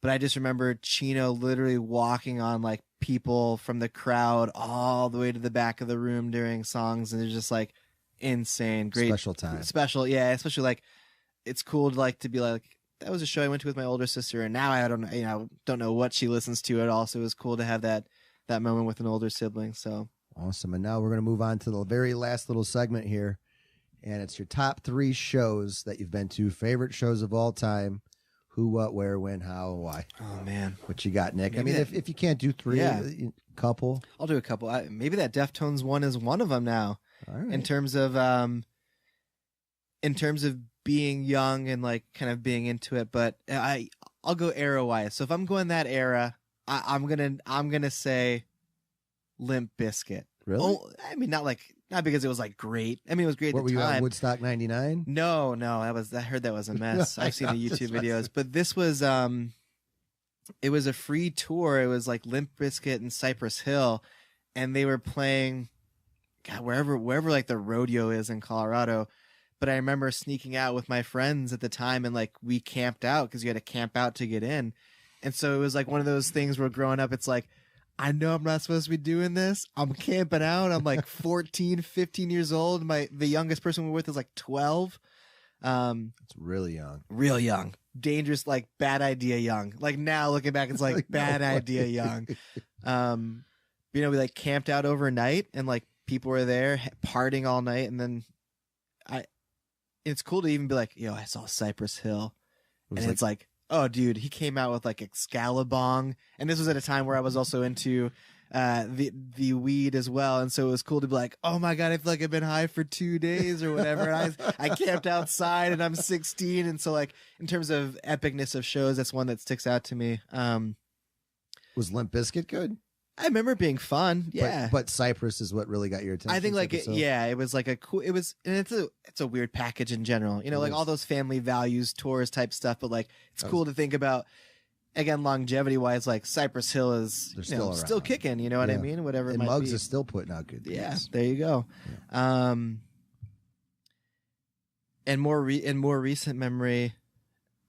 C: But I just remember Chino literally walking on like people from the crowd all the way to the back of the room during songs, and they're just like insane, great
A: special time,
C: yeah. Especially like it's cool to like to be like that was a show I went to with my older sister, and now I don't know what she listens to at all. So it was cool to have that moment with an older sibling. So
A: awesome. And now we're gonna move on to the very last little segment here, and it's your top 3 shows that you've been to, favorite shows of all time. Who, what, where, when, how, why.
C: Oh, man.
A: What you got, Nick?
C: Maybe
A: if you can't do 3, a couple.
C: I'll do a couple. Maybe that Deftones one is one of them now.
A: All right.
C: In terms of being young and like kind of being into it. But I'll go era-wise. So if I'm going that era, I'm gonna say Limp Bizkit.
A: Really?
C: Oh, I mean, not because it was like great. I mean, it was great at the time.
A: What were you at, Woodstock 99?
C: No, I heard that was a mess. I've seen the YouTube videos, but this was it was a free tour. It was like Limp Bizkit and Cypress Hill, and they were playing, God, wherever like the rodeo is in Colorado. But I remember sneaking out with my friends at the time, and like we camped out because you had to camp out to get in, and so it was like one of those things where growing up, it's like, I know I'm not supposed to be doing this. I'm camping out. I'm like 14, 15 years old. The youngest person we're with is like 12.
A: It's really young.
C: Real young. Dangerous, like bad idea young. Like now looking back, it's like bad idea young. We like camped out overnight and like people were there partying all night. And then it's cool to even be like, I saw Cypress Hill. It's like, oh, dude, he came out with like Excalibong, and this was at a time where I was also into the weed as well, and so it was cool to be like, oh my God, I feel like I've been high for 2 days or whatever. And I camped outside, and I'm 16, and so like in terms of epicness of shows, that's one that sticks out to me.
A: Was Limp Bizkit good?
C: I remember it being fun, yeah.
A: But Cypress is what really got your attention.
C: I think like it was like a cool. It was, and it's a weird package in general. Like all those family values tours type stuff. But like it's cool to think about. Again, longevity wise, like Cypress Hill is still kicking. You know what I mean? Whatever.
A: And Muggs is still putting out good things.
C: Yeah, there you go. Yeah. And more recent memory,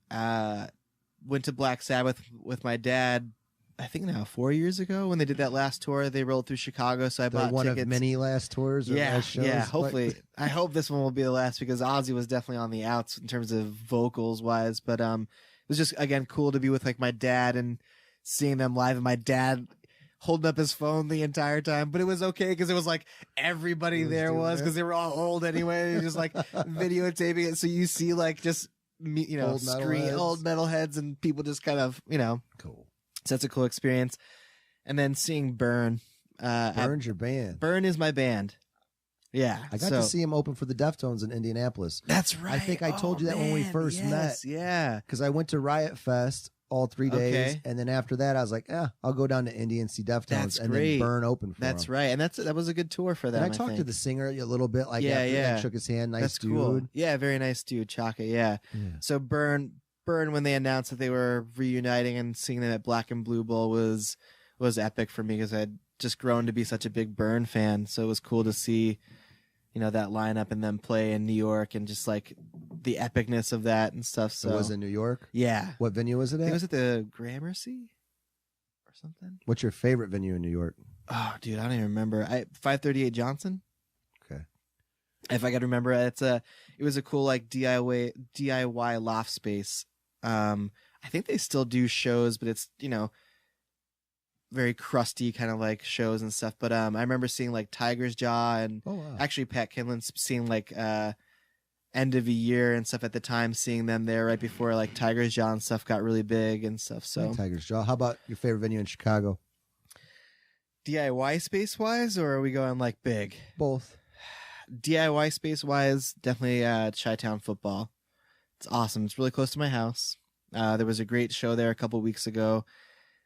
C: went to Black Sabbath with my dad. I think now 4 years ago when they did that last tour, they rolled through Chicago. So I bought
A: one
C: tickets.
A: Of many last tours. Or last shows,
C: yeah. Hopefully, I hope this one will be the last because Ozzy was definitely on the outs in terms of vocals wise. But it was just again cool to be with like my dad and seeing them live, and my dad holding up his phone the entire time. But it was okay because it was like everybody there was because they were all old anyway. Just like videotaping it, so you see like just old metalheads and people just kind of
A: cool.
C: So that's a cool experience. And then seeing Burn.
A: Burn's your band.
C: Burn is my band. Yeah.
A: I got to see him open for the Deftones in Indianapolis.
C: That's right.
A: I think I told you that when we first met.
C: Yeah.
A: Because I went to Riot Fest all 3 days. And then after that, I was like, I'll go down to Indy and see Deftones.
C: That's
A: and
C: great.
A: then Burn open for
C: That's
A: him.
C: right. And that was a good tour for them.
A: And I talked to the singer a little bit. Like after that, shook his hand. Nice
C: That's
A: dude.
C: Cool. Yeah, very nice dude. Chaka, yeah. So Burn, Burn when they announced that they were reuniting, and seeing them at Black and Blue Bowl was epic for me because I'd just grown to be such a big Burn fan. So it was cool to see, that lineup and them play in New York and just like the epicness of that and stuff. So
A: it was in New York?
C: Yeah.
A: What venue was it at?
C: It was at the Gramercy or something.
A: What's your favorite venue in New York?
C: Oh, dude, I don't even remember. 538 Johnson.
A: Okay.
C: If I could remember, it was a cool like DIY loft space. I think they still do shows, but it's very crusty kind of like shows and stuff. But I remember seeing like Tiger's Jaw and actually Pat Kinlan's seeing like end of the year and stuff at the time, seeing them there right before like Tiger's Jaw and stuff got really big and stuff. So
A: Tiger's Jaw. How about your favorite venue in Chicago?
C: DIY space wise, or are we going like big?
A: Both.
C: DIY space wise, definitely Chi-Town Football. It's awesome. It's really close to my house. There was a great show there a couple weeks ago.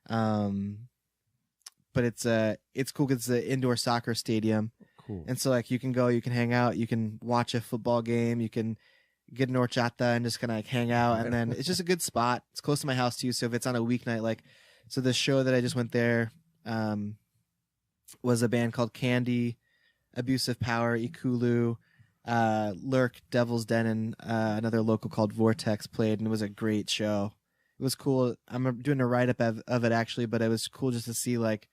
C: But it's cool because it's an indoor soccer stadium.
A: Cool.
C: And so like you can go, you can hang out, you can watch a football game, you can get an horchata and just kind of like hang out. And then it's just a good spot. It's close to my house too. So if it's on a weeknight, so the show that I just went there, was a band called Candy, Abusive Power, Ikulu, Lurk, Devil's Den, and another local called Vortex played, and it was a great show. It was cool. I'm doing a write-up of it, actually, but it was cool just to see, like,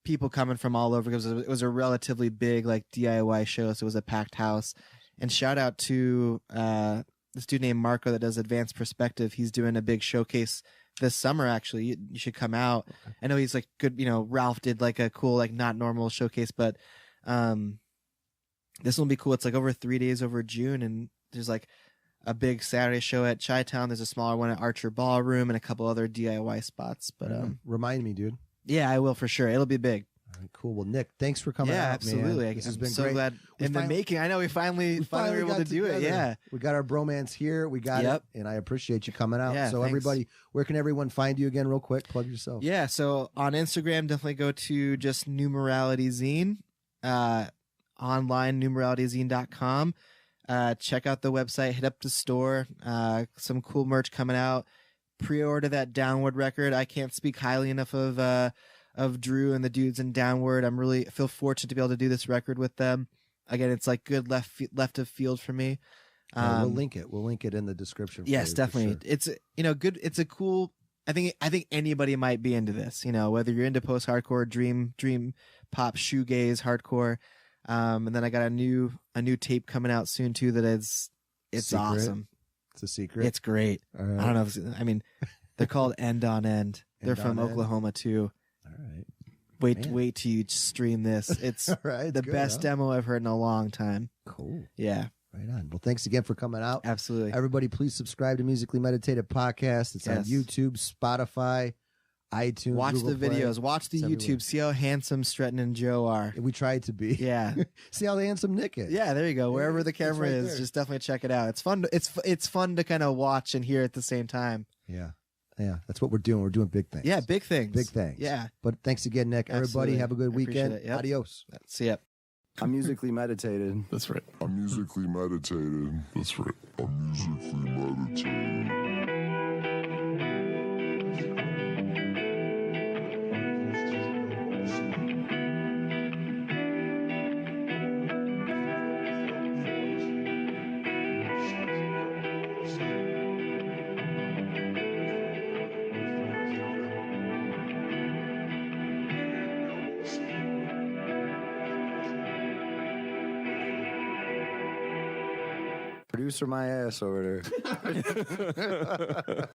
C: people coming from all over, because it was a relatively big, like, DIY show, so it was a packed house. And shout out to this dude named Marco that does Advanced Perspective. He's doing a big showcase this summer, actually. You should come out. Okay. I know he's like good, Ralph did like a cool, like not normal showcase, but this will be cool. It's like over 3 days over June, and there's like a big Saturday show at Chi-Town. There's a smaller one at Archer Ballroom and a couple other DIY spots. But
A: remind me, dude.
C: Yeah, I will for sure. It'll be big.
A: All right, cool. Well, Nick, thanks for coming out.
C: Yeah, absolutely.
A: Man. This has
C: I'm
A: been
C: so
A: great.
C: glad in the making. I know we finally were able to do it. Yeah.
A: We got our bromance here. We got it. And I appreciate you coming out.
C: Yeah,
A: so
C: thanks.
A: Everybody, where can everyone find you again real quick? Plug yourself.
C: Yeah. So on Instagram, definitely go to just New Morality Zine, online, newmoralityzine.com. Check out the website, hit up the store. Some cool merch coming out. Pre-order that Downward record. I can't speak highly enough of Drew and the dudes in Downward. I'm really feel fortunate to be able to do this record with them. Again, it's like good left of field for me.
A: We'll link it. We'll link it in the description.
C: Yes, definitely. Sure. It's good. It's a cool. I think anybody might be into this. Whether you're into post-hardcore, dream pop, shoegaze, hardcore. And then I got a new tape coming out soon too. It's
A: secret?
C: Awesome.
A: It's a secret.
C: It's great.
A: Right.
C: I don't know. They're called End on End. They're from Oklahoma too.
A: All right.
C: Wait till you stream this. It's
A: right,
C: the best demo I've heard in a long time.
A: Cool.
C: Yeah.
A: Right on. Well, thanks again for coming out.
C: Absolutely.
A: Everybody, please subscribe to Musically Meditated Podcast. It's on YouTube, Spotify, iTunes.
C: Watch
A: Google
C: the videos. Watch the YouTube.
A: Everywhere.
C: See how handsome Stretton and Joe are.
A: We tried to be.
C: Yeah.
A: See how handsome Nick is.
C: Yeah, there you go. Wherever the camera
A: right
C: is,
A: there.
C: just definitely check it out. It's fun. It's fun to kind of watch and hear at the same time.
A: Yeah. Yeah, that's what we're doing. We're doing big things.
C: Yeah, big things.
A: Big things.
C: Yeah.
A: But thanks again, Nick.
C: Absolutely.
A: Everybody, have a good weekend.
C: Yep.
A: Adios.
C: See ya.
D: I'm musically meditated.
B: That's right. I'm musically meditated. That's right. I'm musically meditated.
D: Producer my ass over there.